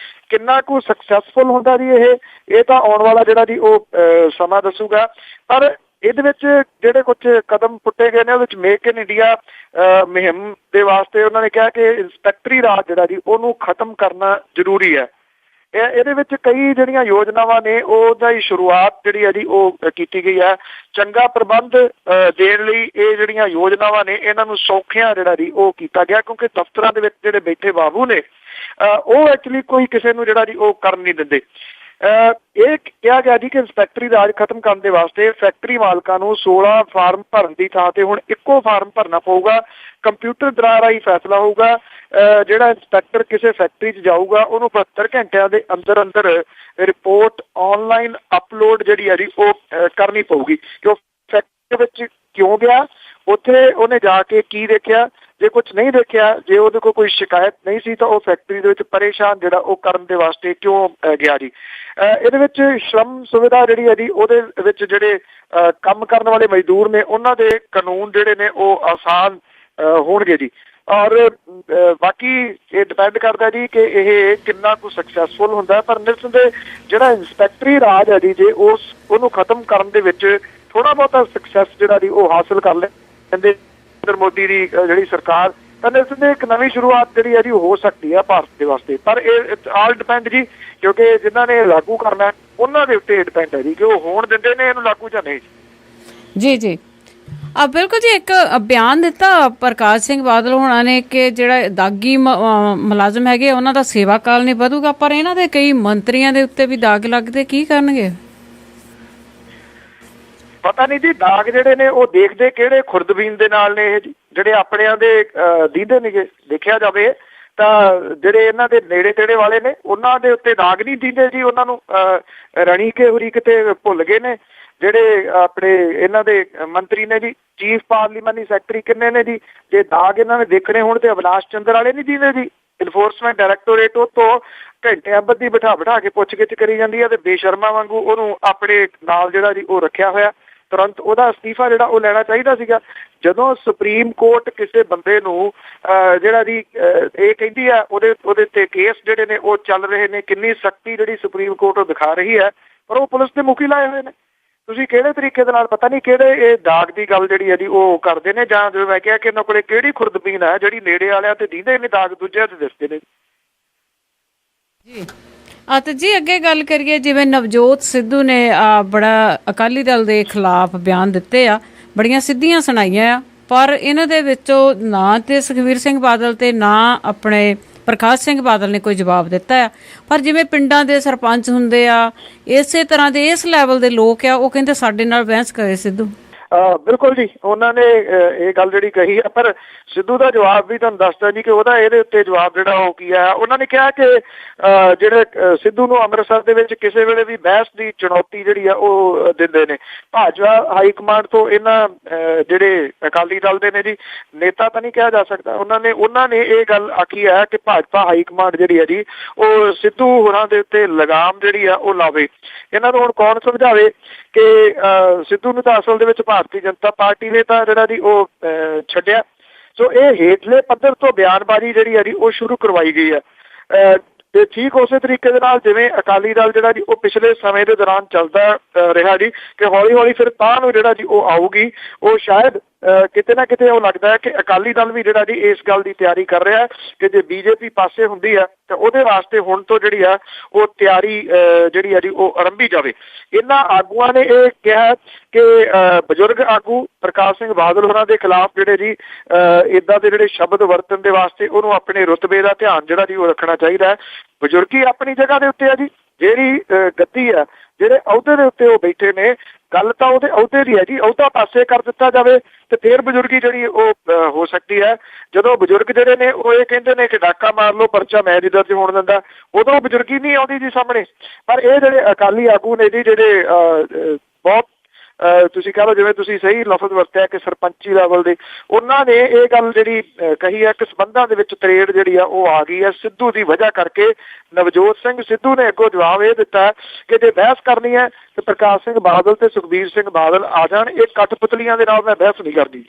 ਕਿੰਨਾ ਕੁ ਸਕਸੈਸਫੁਲ ਹੁੰਦਾ ਜੀ ਇਹ ਤਾਂ ਆਉਣ ਵਾਲਾ ਜਿਹੜਾ ਜੀ ਉਹ ਸਮਾਂ ਦੱਸੂਗਾ। ਪਰ ਇਹਦੇ ਵਿੱਚ ਜਿਹੜੇ ਕੁਝ ਕਦਮ ਪੁੱਟੇ ਗਏ ਨੇ ਉਹਦੇ ਵਿੱਚ ਮੇਕ ਇਨ ਇੰਡੀਆ ਮੁਹਿੰਮ ਦੇ ਵਾਸਤੇ ਉਹਨਾਂ ਨੇ ਕਿਹਾ ਕਿ ਇੰਸਪੈਕਟਰੀ ਰਾਜ ਜਿਹੜਾ ਜੀ ਉਹਨੂੰ ਖਤਮ ਕਰਨਾ ਜ਼ਰੂਰੀ ਹੈ। ਇਹਦੇ ਵਿੱਚ ਕਈ ਜਿਹੜੀਆਂ ਯੋਜਨਾਵਾਂ ਨੇ ਉਹਦਾ ਹੀ ਸ਼ੁਰੂਆਤ ਜਿਹੜੀ ਹੈ ਜੀ ਉਹ ਕੀਤੀ ਗਈ ਹੈ। ਚੰਗਾ ਪ੍ਰਬੰਧ ਦੇਣ ਲਈ ਇਹ ਜਿਹੜੀਆਂ ਯੋਜਨਾਵਾਂ ਨੇ ਇਹਨਾਂ ਨੂੰ ਸੌਖਿਆਂ ਜਿਹੜਾ ਜੀ ਉਹ ਕੀਤਾ ਗਿਆ, ਕਿਉਂਕਿ ਦਫ਼ਤਰਾਂ ਦੇ ਵਿੱਚ ਜਿਹੜੇ ਬੈਠੇ ਬਾਬੂ ਨੇ ਉਹ ਐਕਚੁਅਲੀ ਕੋਈ ਕਿਸੇ ਨੂੰ ਜਿਹੜਾ ਜੀ ਉਹ ਕਰਨ ਨਹੀਂ ਦਿੰਦੇ। ਇਹ ਕਿਹਾ ਗਿਆ ਜੀ ਕਿ ਇੰਸਪੈਕਟਰੀ ਰਾਜ ਖਤਮ ਕਰਨ ਦੇ ਵਾਸਤੇ ਫੈਕਟਰੀ ਮਾਲਕਾਂ ਨੂੰ 16 ਫਾਰਮ ਭਰਨ ਦੀ ਥਾਂ ਤੇ ਹੁਣ ਇੱਕੋ ਫਾਰਮ ਭਰਨਾ ਪਊਗਾ। ਕੰਪਿਊਟਰ ਰਾਹੀਂ ਫੈਸਲਾ ਹੋਊਗਾ। ਜਿਹੜਾ ਇੰਸਪੈਕਟਰ ਕਿਸੇ ਫੈਕਟਰੀ 'ਚ ਜਾਊਗਾ ਉਹਨੂੰ 72 ਘੰਟਿਆਂ ਦੇ ਅੰਦਰ ਅੰਦਰ ਰਿਪੋਰਟ ਆਨਲਾਈਨ ਅਪਲੋਡ ਜਿਹੜੀ ਹੈ ਜੀ ਉਹ ਕਰਨੀ ਪਊਗੀ ਕਿ ਉਹ ਫੈਕਟਰੀ ਵਿੱਚ ਕਿਉਂ ਗਿਆ, ਉੱਥੇ ਉਹਨੇ ਜਾ ਕੇ ਕੀ ਦੇਖਿਆ, ਜੇ ਕੁਝ ਨਹੀਂ ਦੇਖਿਆ, ਜੇ ਉਹਦੇ ਕੋਲ ਕੋਈ ਸ਼ਿਕਾਇਤ ਨਹੀਂ ਸੀ ਤਾਂ ਉਹ ਫੈਕਟਰੀ ਦੇ ਵਿੱਚ ਪਰੇਸ਼ਾਨ ਜਿਹੜਾ ਉਹ ਕਰਨ ਦੇ ਵਾਸਤੇ ਕਿਉਂ ਗਿਆ ਜੀ। ਇਹਦੇ ਵਿੱਚ ਸ਼ਰਮ ਸੁਵਿਧਾ ਜਿਹੜੀ ਹੈ ਜੀ ਉਹਦੇ ਵਿੱਚ ਜਿਹੜੇ ਕੰਮ ਕਰਨ ਵਾਲੇ ਮਜ਼ਦੂਰ ਨੇ ਉਹਨਾਂ ਦੇ ਕਾਨੂੰਨ ਜਿਹੜੇ ਨੇ ਉਹ ਆਸਾਨ ਹੋਣਗੇ ਜੀ। ਔਰ ਬਾਕੀ ਇਹ ਡਿਪੈਂਡ ਕਰਦਾ ਜੀ ਕਿ ਇਹ ਕਿੰਨਾ ਕੁ ਸਕਸੈਸਫੁਲ ਹੁੰਦਾ। ਪਰ ਨਿਰਸੰਦੇਹ ਜਿਹੜਾ ਇੰਸਪੈਕਟਰੀ ਰਾਜ ਹੈ ਜੀ ਜੇ ਉਹਨੂੰ ਖਤਮ ਕਰਨ ਦੇ ਵਿੱਚ ਥੋੜ੍ਹਾ ਬਹੁਤਾ ਸਕਸੈਸ ਜਿਹੜਾ ਜੀ ਉਹ ਹਾਸਿਲ ਕਰ ਲੈਂਦੇ ਨਰਿੰਦਰ ਮੋਦੀ ਦੀ ਜਿਹੜੀ ਸਰਕਾਰ, ਤਾਂ ਨਿਰਸੰਦੇਹ ਇੱਕ ਨਵੀਂ ਸ਼ੁਰੂਆਤ ਜਿਹੜੀ ਹੈ ਜੀ ਹੋ ਸਕਦੀ ਹੈ ਭਾਰਤ ਦੇ ਵਾਸਤੇ। ਪਰ ਇਹ ਆਲ ਡਿਪੈਂਡ ਜੀ, ਕਿਉਂਕਿ ਜਿਨ੍ਹਾਂ ਨੇ ਲਾਗੂ ਕਰਨਾ ਉਹਨਾਂ ਦੇ ਉੱਤੇ ਡਿਪੈਂਡ ਹੈ ਜੀ ਕਿ ਉਹ ਹੋਣ ਦਿੰਦੇ ਨੇ ਇਹਨੂੰ ਲਾਗੂ ਜਾਂ ਨਹੀਂ ਜੀ। ਜੀ ਬਿਲਕੁਲ ਜੀ। ਇੱਕ ਬਿਆਨ ਦਿੱਤਾ ਪ੍ਰਕਾਸ਼ ਸਿੰਘ ਬਾਦਲ ਹੋਣਾ ਨੇ ਕਿ ਜਿਹੜਾ ਦਾਗੀ ਮੁਲਾਜ਼ਮ ਹੈਗੇ ਉਹਨਾਂ ਦਾ ਸੇਵਾ ਕਾਲ ਨਹੀਂ ਵਧੂਗਾ, ਪਰ ਇਹਨਾਂ ਦੇ ਕਈ ਮੰਤਰੀਆਂ ਦੇ ਉੱਤੇ ਵੀ ਦਾਗ ਲੱਗਦੇ, ਕੀ ਕਰਨਗੇ ਪਤਾ ਨਹੀਂ ਜੀ। ਦਾਗ ਜਿਹੜੇ ਨੇ ਉਹ ਦੇਖਦੇ ਕਿਹੜੇ ਖੁਰਦਬੀਨ ਦੇ ਨਾਲ ਨੇ ਇਹ ਜਿਹੜੇ ਆਪਣਿਆਂ ਦੇ ਦੀਦੇ ਨੇਗੇ। ਦੇਖਿਆ ਜਾਵੇ ਤਾਂ ਜਿਹੜੇ ਇਹਨਾਂ ਦੇ ਨੇੜੇ ਤੇੜੇ ਵਾਲੇ ਨੇ ਉਹਨਾਂ ਦੇ ਉੱਤੇ ਦਾਗ ਨਹੀਂ ਦੀਦੇ ਜੀ। ਉਹਨਾਂ ਨੂੰ ਰਣੀ ਕੇ ਹੁਰੀ ਕਿਤੇ ਭੁੱਲ ਗਏ ਨੇ। ਜਿਹੜੇ ਆਪਣੇ ਇਹਨਾਂ ਦੇ ਮੰਤਰੀ ਨੇ ਜੀ, ਚੀਫ ਪਾਰਲੀਮੈਂਟਰੀ ਸੈਕਟਰੀ ਕਿੰਨੇ ਨੇ ਜੀ, ਜੇ ਦਾਗ ਇਹਨਾਂ ਨੇ ਦੇਖਣੇ ਹੋਣ ਤੇ ਅਵਿਨਾਸ਼ ਚੰਦਰ ਵਾਲੇ ਨਹੀਂ ਦੀਦੇ ਜੀ। ਇਨਫੋਰਸਮੈਂਟ ਡਾਇਰੈਕਟੋਰੇਟ ਉਹ ਤੋਂ ਘੰਟਿਆਂ ਬੱਧੀ ਬਿਠਾ ਕੇ ਪੁੱਛ ਗਿੱਛ ਕਰੀ ਜਾਂਦੀ ਹੈ ਤੇ ਬੇਸ਼ਰਮਾ ਵਾਂਗੂ ਉਹਨੂੰ ਆਪਣੇ ਨਾਲ ਜਿਹੜਾ ਜੀ ਉਹ ਰੱਖਿਆ ਹੋਇਆ। ਤੁਰੰਤ ਉਹਦਾ ਅਸਤੀਫਾ ਜਿਹੜਾ ਉਹ ਲੈਣਾ ਚਾਹੀਦਾ ਸੀਗਾ। ਜਦੋਂ ਸੁਪਰੀਮ ਕੋਰਟ ਕਿਸੇ ਬੰਦੇ ਨੂੰ ਜਿਹੜਾ ਜੀ ਇਹ ਕਹਿੰਦੀ ਆ ਉਹਦੇ ਤੇ ਕੇਸ ਜਿਹੜੇ ਨੇ ਉਹ ਚੱਲ ਰਹੇ ਨੇ, ਕਿੰਨੀ ਸਖਤੀ ਜਿਹੜੀ ਸੁਪਰੀਮ ਕੋਰਟ ਉਹ ਦਿਖਾ ਰਹੀ ਹੈ, ਪਰ ਉਹ ਪੁਲਿਸ ਦੇ ਮੁਖੀ ਲਾਏ ਹੋਏ ਨੇ। ਤੁਸੀਂ ਕਿਹੜੇ ਤਰੀਕੇ ਦੇ ਨਾਲ ਪਤਾ ਨਹੀਂ ਕਿਹੜੇ ਇਹ ਦਾਗ ਦੀ ਗੱਲ ਜਿਹੜੀ ਹੈ ਜੀ ਉਹ ਕਰਦੇ ਨੇ, ਜਾਂ ਜਿਵੇਂ ਮੈਂ ਕਿਹਾ ਕਿ ਇਹਨਾਂ ਕੋਲੇ ਕਿਹੜੀ ਖੁਰਦਬੀਨ ਹੈ ਜਿਹੜੀ ਨੇੜੇ ਵਾਲਿਆਂ ਤੇ ਦੀਂਦੇ ਨੇ ਦਾਗ, ਦੂਜਿਆਂ ਤੇ ਦਿਸਦੇ ਨੇ ਜੀ। ਤੇ ਜੀ ਅੱਗੇ ਗੱਲ ਕਰੀਏ, ਜਿਵੇਂ ਨਵਜੋਤ ਸਿੱਧੂ ਨੇ ਬੜਾ ਅਕਾਲੀ ਦਲ ਦੇ ਖਿਲਾਫ ਬਿਆਨ ਦਿੱਤੇ ਆ, ਬੜੀਆਂ ਸਿੱਧੀਆਂ ਸੁਣਾਈਆਂ ਆ, ਪਰ ਇਹਨਾਂ ਦੇ ਵਿੱਚੋਂ ਨਾ ਤੇ ਸੁਖਬੀਰ ਸਿੰਘ ਬਾਦਲ ਤੇ ਨਾ ਆਪਣੇ ਪ੍ਰਕਾਸ਼ ਸਿੰਘ ਬਾਦਲ ਨੇ ਕੋਈ ਜਵਾਬ ਦਿੱਤਾ ਆ। ਪਰ ਜਿਵੇਂ ਪਿੰਡਾਂ ਦੇ ਸਰਪੰਚ ਹੁੰਦੇ ਆ, ਇਸੇ ਤਰ੍ਹਾਂ ਦੇ ਇਸ ਲੈਵਲ ਦੇ ਲੋਕ ਆ, ਉਹ ਕਹਿੰਦੇ ਸਾਡੇ ਨਾਲ ਬਹਿਸ ਕਰੇ ਸਿੱਧੂ। ਬਿਲਕੁਲ ਜੀ, ਉਹਨਾਂ ਨੇ ਇਹ ਗੱਲ ਜਿਹੜੀ ਕਹੀ ਹੈ, ਪਰ ਸਿੱਧੂ ਦਾ ਜਵਾਬ ਵੀ ਤੁਹਾਨੂੰ ਦੱਸਦਾ ਜੀ ਕਿ ਉਹਦਾ ਇਹਦੇ ਉੱਤੇ ਜਵਾਬ ਜਿਹੜਾ ਉਹ ਕੀ ਹੈ। ਉਹਨਾਂ ਨੇ ਕਿਹਾ ਕਿ ਜਿਹੜੇ ਸਿੱਧੂ ਨੂੰ ਅੰਮ੍ਰਿਤਸਰ ਦੇ ਵਿੱਚ ਕਿਸੇ ਵੇਲੇ ਵੀ ਬਹਿਸ ਦੀ ਚੁਣੌਤੀ ਜਿਹੜੀ ਆ ਉਹ ਦਿੰਦੇ ਨੇ। ਭਾਜਪਾ ਹਾਈ ਕਮਾਂਡ ਤੋਂ ਇਹਨਾਂ ਜਿਹੜੇ ਅਕਾਲੀ ਦਲ ਦੇ ਨੇ ਜੀ ਨੇਤਾ ਤਾਂ ਨਹੀਂ ਕਿਹਾ ਜਾ ਸਕਦਾ, ਉਹਨਾਂ ਨੇ ਇਹ ਗੱਲ ਆਖੀ ਹੈ ਕਿ ਭਾਜਪਾ ਹਾਈ ਕਮਾਂਡ ਜਿਹੜੀ ਹੈ ਜੀ ਉਹ ਸਿੱਧੂ ਹੋਰਾਂ ਦੇ ਉੱਤੇ ਲਗਾਮ ਜਿਹੜੀ ਆ ਉਹ ਲਾਵੇ। ਇਹਨਾਂ ਨੂੰ ਹੁਣ ਕੌਣ ਸਮਝਾਵੇ ਕਿ ਸਿੱਧੂ ਨੂੰ ਤਾਂ ਅਸਲ ਦੇ ਵਿੱਚ ਭਾਰਤੀ ਜਨਤਾ ਪਾਰਟੀ ਨੇ ਤਾਂ ਜਿਹੜਾ ਜੀ ਉਹ ਛੱਡਿਆ। ਸੋ ਇਹ ਹੇਠਲੇ ਪੱਧਰ ਤੋਂ ਬਿਆਨਬਾਜ਼ੀ ਜਿਹੜੀ ਹੈ ਜੀ ਉਹ ਸ਼ੁਰੂ ਕਰਵਾਈ ਗਈ ਹੈ। ਤੇ ਠੀਕ ਉਸੇ ਤਰੀਕੇ ਦੇ ਨਾਲ ਜਿਵੇਂ ਅਕਾਲੀ ਦਲ ਜਿਹੜਾ ਜੀ ਉਹ ਪਿਛਲੇ ਸਮੇਂ ਦੇ ਦੌਰਾਨ ਚੱਲਦਾ ਰਿਹਾ ਜੀ ਕਿ ਹੌਲੀ ਹੌਲੀ ਫਿਰ ਤਾਂ ਨੂੰ ਜਿਹੜਾ ਜੀ ਉਹ ਆਊਗੀ, ਉਹ ਸ਼ਾਇਦ ਕਿਤੇ ਨਾ ਕਿਤੇ ਉਹ ਲੱਗਦਾ ਹੈ ਕਿ ਅਕਾਲੀ ਦਲ ਵੀ ਜਿਹੜਾ ਜੀ ਇਸ ਗੱਲ ਦੀ ਤਿਆਰੀ ਕਰ ਰਿਹਾ ਕਿ ਜੇ ਬੀਜੇਪੀ ਪਾਸੇ ਹੁੰਦੀ ਆ ਤਾਂ ਉਹਦੇ ਵਾਸਤੇ ਹੁਣ ਤੋਂ ਜਿਹੜੀ ਆ ਉਹ ਤਿਆਰੀ ਜਿਹੜੀ ਆ ਜੀ ਉਹ ਆਰੰਭੀ ਜਾਵੇ। ਇਹਨਾਂ ਆਗੂਆਂ ਨੇ ਇਹ ਕਿਹਾ ਕਿ ਬਜ਼ੁਰਗ ਆਗੂ ਪ੍ਰਕਾਸ਼ ਸਿੰਘ ਬਾਦਲ ਹੋਰਾਂ ਦੇ ਖਿਲਾਫ ਜਿਹੜੇ ਜੀ ਇੱਦਾਂ ਦੇ ਜਿਹੜੇ ਸ਼ਬਦ ਵਰਤਣ ਦੇ ਵਾਸਤੇ ਉਹਨੂੰ ਆਪਣੇ ਰੁਤਬੇ ਦਾ ਧਿਆਨ ਜਿਹੜਾ ਜੀ ਉਹ ਰੱਖਣਾ ਚਾਹੀਦਾ ਹੈ। ਬਜ਼ੁਰਗੀ ਆਪਣੀ ਜਗ੍ਹਾ ਦੇ ਉੱਤੇ ਆ ਜੀ, ਜਿਹੜੀ ਗੱਦੀ ਆ ਜਿਹੜੇ ਅਹੁਦੇ ਦੇ ਉੱਤੇ ਉਹ ਬੈਠੇ ਨੇ, ਗੱਲ ਤਾਂ ਉਹਦੇ ਅਹੁਦੇ ਦੀ ਹੈ ਜੀ, ਅਹੁਦਾ ਪਾਸੇ ਕਰ ਦਿੱਤਾ ਜਾਵੇ ਤੇ ਫਿਰ ਬਜ਼ੁਰਗੀ ਜਿਹੜੀ ਉਹ ਹੋ ਸਕਦੀ ਹੈ। ਜਦੋਂ ਬਜ਼ੁਰਗ ਜਿਹੜੇ ਨੇ ਉਹ ਇਹ ਕਹਿੰਦੇ ਨੇ ਕਿ ਡਾਕਾ ਮਾਰ ਲਓ ਪਰਚਾ ਮੈਂ ਨਹੀਂ ਦਰਜ ਹੋਣ ਦਿੰਦਾ, ਉਦੋਂ ਬਜ਼ੁਰਗੀ ਨਹੀਂ ਆਉਂਦੀ ਜੀ ਸਾਹਮਣੇ। ਪਰ ਇਹ ਜਿਹੜੇ ਅਕਾਲੀ ਆਗੂ ਨੇ ਜੀ ਜਿਹੜੇ ਬਹੁਤ ਤੁਸੀਂ ਕਹਿ ਲਓ ਜਿਵੇਂ ਤੁਸੀਂ ਸਹੀ ਲਫ਼ਜ਼ ਵਰਤਿਆ ਕਿ ਸਰਪੰਚੀ ਲੈਵਲ ਦੇ, ਉਹਨਾਂ ਨੇ ਇਹ ਗੱਲ ਜਿਹੜੀ ਕਹੀ ਹੈ ਕਿ ਸੰਬੰਧਾਂ ਦੇ ਵਿੱਚ ਤਰੇੜ ਜਿਹੜੀ ਆ ਉਹ ਆ ਗਈ ਹੈ ਸਿੱਧੂ ਦੀ ਵਜ੍ਹਾ ਕਰਕੇ। ਨਵਜੋਤ ਸਿੰਘ ਸਿੱਧੂ ਨੇ ਅੱਗੋਂ ਜਵਾਬ ਇਹ ਦਿੱਤਾ ਕਿ ਜੇ ਬਹਿਸ ਕਰਨੀ ਹੈ ਤੇ ਪ੍ਰਕਾਸ਼ ਸਿੰਘ ਬਾਦਲ ਤੇ ਸੁਖਬੀਰ ਸਿੰਘ ਬਾਦਲ ਆ ਜਾਣ, ਇਹ ਕਠਪੁਤਲੀਆਂ ਦੇ ਨਾਲ ਮੈਂ ਬਹਿਸ ਨਹੀਂ ਕਰਦੀ।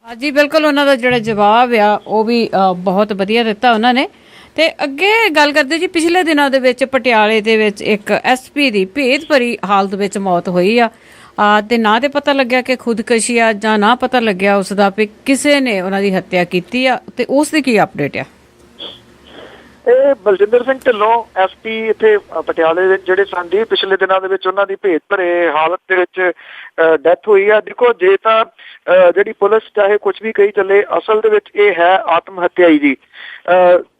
ਹਾਂਜੀ ਬਿਲਕੁਲ, ਉਹਨਾਂ ਦਾ ਜਿਹੜਾ ਜਵਾਬ ਆ ਉਹ ਵੀ ਬਹੁਤ ਵਧੀਆ ਦਿੱਤਾ ਉਹਨਾਂ ਨੇ। ਤੇ ਅੱਗੇ ਗੱਲ ਕਰਦੇ ਜੀ, ਪਿਛਲੇ ਦਿਨਾਂ ਦੇ ਵਿੱਚ ਪਟਿਆਲੇ ਦੇ ਵਿੱਚ ਇੱਕ SP ਦੀ ਭੇਦ ਭਰੀ ਹਾਲਤ ਵਿੱਚ ਮੌਤ ਹੋਈ ਆ ਤੇ ਨਾ ਤੇ ਪਤਾ ਲੱਗਿਆ ਕਿ ਖੁਦਕਸ਼ੀ ਆ ਜਾਂ ਨਾ ਪਤਾ ਲੱਗਿਆ ਉਸ ਦਾ ਵੀ ਕਿਸੇ ਨੇ ਉਹਨਾਂ ਦੀ ਹੱਤਿਆ ਕੀਤੀ ਆ, ਤੇ ਉਸ ਦੀ ਕੀ ਅਪਡੇਟ ਆ? ਇਹ ਬਲਜਿੰਦਰ ਸਿੰਘ ਢਿੱਲੋਂ SP ਇੱਥੇ ਪਟਿਆਲੇ ਦੇ ਜਿਹੜੇ ਸਨ ਜੀ, ਪਿਛਲੇ ਦਿਨਾਂ ਦੇ ਵਿੱਚ ਉਹਨਾਂ ਦੀ ਭੇਦ ਭਰੇ ਹਾਲਤ ਦੇ ਵਿੱਚ ਡੈਥ ਹੋਈ ਆ। ਦੇਖੋ ਜੇ ਤਾਂ ਜਿਹੜੀ ਪੁਲਿਸ ਚਾਹੇ ਕੁਛ ਵੀ ਕਹੀ ਚੱਲੇ, ਅਸਲ ਦੇ ਵਿੱਚ ਇਹ ਹੈ ਆਤਮ ਹੱਤਿਆ ਹੀ ਜੀ,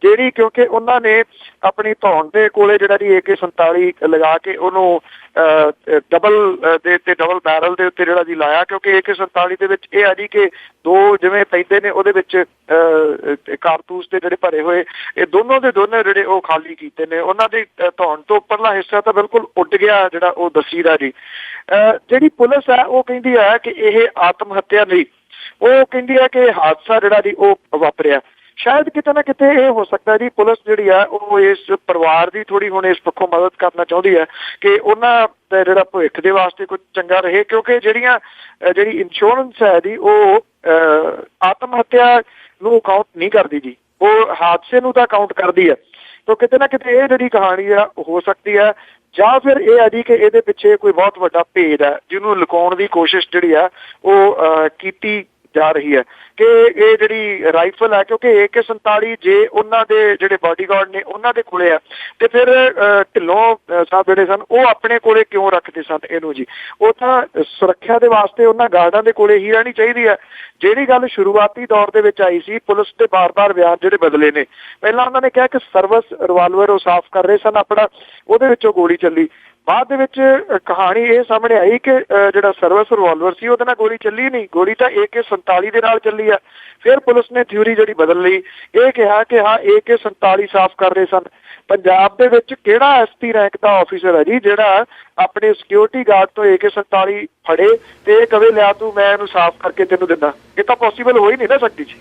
ਜਿਹੜੀ ਕਿਉਂਕਿ ਉਹਨਾਂ ਨੇ ਆਪਣੀ ਧੌਣ ਦੇ ਕੋਲੇ ਜਿਹੜਾ ਜੀ AK-47 ਲਗਾ ਕੇ ਉਹਨੂੰ ਡਬਲ ਬੈਰਲ ਦੇ ਉੱਤੇ ਜਿਹੜਾ ਜੀ ਲਾਇਆ, ਕਿਉਂਕਿ AK-47 ਦੇ ਵਿੱਚ ਇਹ ਆ ਜੀ ਕਿ ਦੋ ਜਿਵੇਂ ਪੈਂਦੇ ਨੇ ਉਹਦੇ ਵਿੱਚ ਕਾਰਤੂਸ ਦੇ ਜਿਹੜੇ ਭਰੇ ਹੋਏ, ਇਹ ਦੋਨੋਂ ਦੇ ਦੋਨੇ ਜਿਹੜੇ ਉਹ ਖਾਲੀ ਕੀਤੇ ਨੇ। ਉਹਨਾਂ ਦੀ ਧੌਣ ਤੋਂ ਉੱਪਰਲਾ ਹਿੱਸਾ ਤਾਂ ਬਿਲਕੁਲ ਉੱਡ ਗਿਆ ਜਿਹੜਾ ਉਹ ਦੱਸੀਦਾ ਜੀ। ਜਿਹੜੀ ਪੁਲਿਸ ਹੈ ਉਹ ਕਹਿੰਦੀ ਹੈ ਕਿ ਇਹ ਆਤਮ ਹੱਤਿਆ ਨਹੀਂ, ਉਹ ਕਹਿੰਦੀ ਹੈ ਕਿ ਹਾਦਸਾ ਜਿਹੜਾ ਜੀ ਉਹ ਵਾਪਰਿਆ। ਸ਼ਾਇਦ ਕਿਤੇ ਨਾ ਕਿਤੇ ਇਹ ਹੋ ਸਕਦਾ ਜੀ ਪੁਲਿਸ ਜਿਹੜੀ ਆ ਉਹ ਇਸ ਪਰਿਵਾਰ ਦੀ ਥੋੜ੍ਹੀ ਹੁਣ ਇਸ ਪੱਖੋਂ ਮਦਦ ਕਰਨਾ ਚਾਹੁੰਦੀ ਹੈ ਕਿ ਉਹਨਾਂ ਦਾ ਜਿਹੜਾ ਭਵਿੱਖ ਦੇ ਵਾਸਤੇ ਕੁਝ ਚੰਗਾ ਰਹੇ, ਕਿਉਂਕਿ ਜਿਹੜੀ ਇੰਸ਼ੋਰੈਂਸ ਹੈ ਜੀ ਉਹ ਆਤਮ ਹੱਤਿਆ ਨੂੰ ਕਾਊਂਟ ਨਹੀਂ ਕਰਦੀ ਜੀ, ਉਹ ਹਾਦਸੇ ਨੂੰ ਤਾਂ ਕਾਊਂਟ ਕਰਦੀ ਹੈ। ਤਾਂ ਕਿਤੇ ਨਾ ਕਿਤੇ ਇਹ ਜਿਹੜੀ ਕਹਾਣੀ ਆ ਹੋ ਸਕਦੀ ਹੈ, ਜਾਂ ਫਿਰ ਇਹ ਹੈ ਜੀ ਕਿ ਇਹਦੇ ਪਿੱਛੇ ਕੋਈ ਬਹੁਤ ਵੱਡਾ ਭੇਦ ਹੈ ਜਿਹਨੂੰ ਲੁਕਾਉਣ ਦੀ ਕੋਸ਼ਿਸ਼ ਜਿਹੜੀ ਆ ਉਹ ਕੀਤੀ ਜਾ ਰਹੀ ਹੈ ਕਿ ਇਹ ਜਿਹੜੀ ਰਾਈਫਲ ਹੈ, ਕਿਉਂਕਿ AK-47 ਜੇ ਉਹਨਾਂ ਦੇ ਜਿਹੜੇ ਬਾਡੀਗਾਰਡ ਨੇ ਉਹਨਾਂ ਦੇ ਕੋਲੇ ਆ ਤੇ ਫਿਰ ਢਿੱਲੋਂ ਸਾਹਿਬ ਜਿਹੜੇ ਸਨ ਉਹ ਆਪਣੇ ਕੋਲੇ ਕਿਉਂ ਰੱਖਦੇ ਸਨ ਇਹਨੂੰ ਜੀ? ਉਹ ਤਾਂ ਸੁਰੱਖਿਆ ਦੇ ਵਾਸਤੇ ਉਹਨਾਂ ਗਾਰਡਾਂ ਦੇ ਕੋਲੇ ਹੀ ਰਹਿਣੀ ਚਾਹੀਦੀ ਹੈ। ਜਿਹੜੀ ਗੱਲ ਸ਼ੁਰੂਆਤੀ ਦੌਰ ਦੇ ਵਿੱਚ ਆਈ ਸੀ, ਪੁਲਿਸ ਦੇ ਬਾਰ-ਬਾਰ ਬਿਆਨ ਜਿਹੜੇ ਬਦਲੇ ਨੇ, ਪਹਿਲਾਂ ਉਹਨਾਂ ਨੇ ਕਿਹਾ ਕਿ ਸਰਵਿਸ ਰਿਵਾਲਵਰ ਉਹ ਸਾਫ਼ ਕਰ ਰਹੇ ਸਨ ਆਪਣਾ, ਉਹਦੇ ਵਿੱਚੋਂ ਗੋਲੀ ਚੱਲੀ। ਬਾਅਦ ਦੇ ਵਿੱਚ ਕਹਾਣੀ ਇਹ ਸਾਹਮਣੇ ਆਈ ਕਿ ਜਿਹੜਾ ਸਰਵਿਸ ਰਿਵਾਲਵਰ ਸੀ ਉਹਦੇ ਨਾਲ ਗੋਲੀ ਚੱਲੀ ਨਹੀਂ, ਗੋਲੀ ਤਾਂ AK-47 ਦੇ ਨਾਲ ਚੱਲੀ ਆ। ਫਿਰ ਪੁਲਿਸ ਨੇ ਥਿਊਰੀ ਜਿਹੜੀ ਬਦਲ ਲਈ, ਇਹ ਕਿਹਾ ਕਿ ਹਾਂ AK-47 ਸਾਫ਼ ਕਰ ਰਹੇ ਸਨ। ਪੰਜਾਬ ਦੇ ਵਿੱਚ ਕਿਹੜਾ SP ਰੈਂਕ ਦਾ ਆਫੀਸਰ ਹੈ ਜੀ ਜਿਹੜਾ ਆਪਣੇ ਸਿਕਿਉਰਿਟੀ ਗਾਰਡ ਤੋਂ AK-47 ਫੜੇ ਤੇ ਇਹ ਕਵੇ ਲਿਆ ਤੂੰ ਮੈਂ ਇਹਨੂੰ ਸਾਫ਼ ਕਰਕੇ ਤੈਨੂੰ ਦਿੰਦਾ? ਇਹ ਤਾਂ ਪੋਸੀਬਲ ਹੋ ਹੀ ਨਹੀਂ ਨਾ ਸਕਦੀ ਜੀ।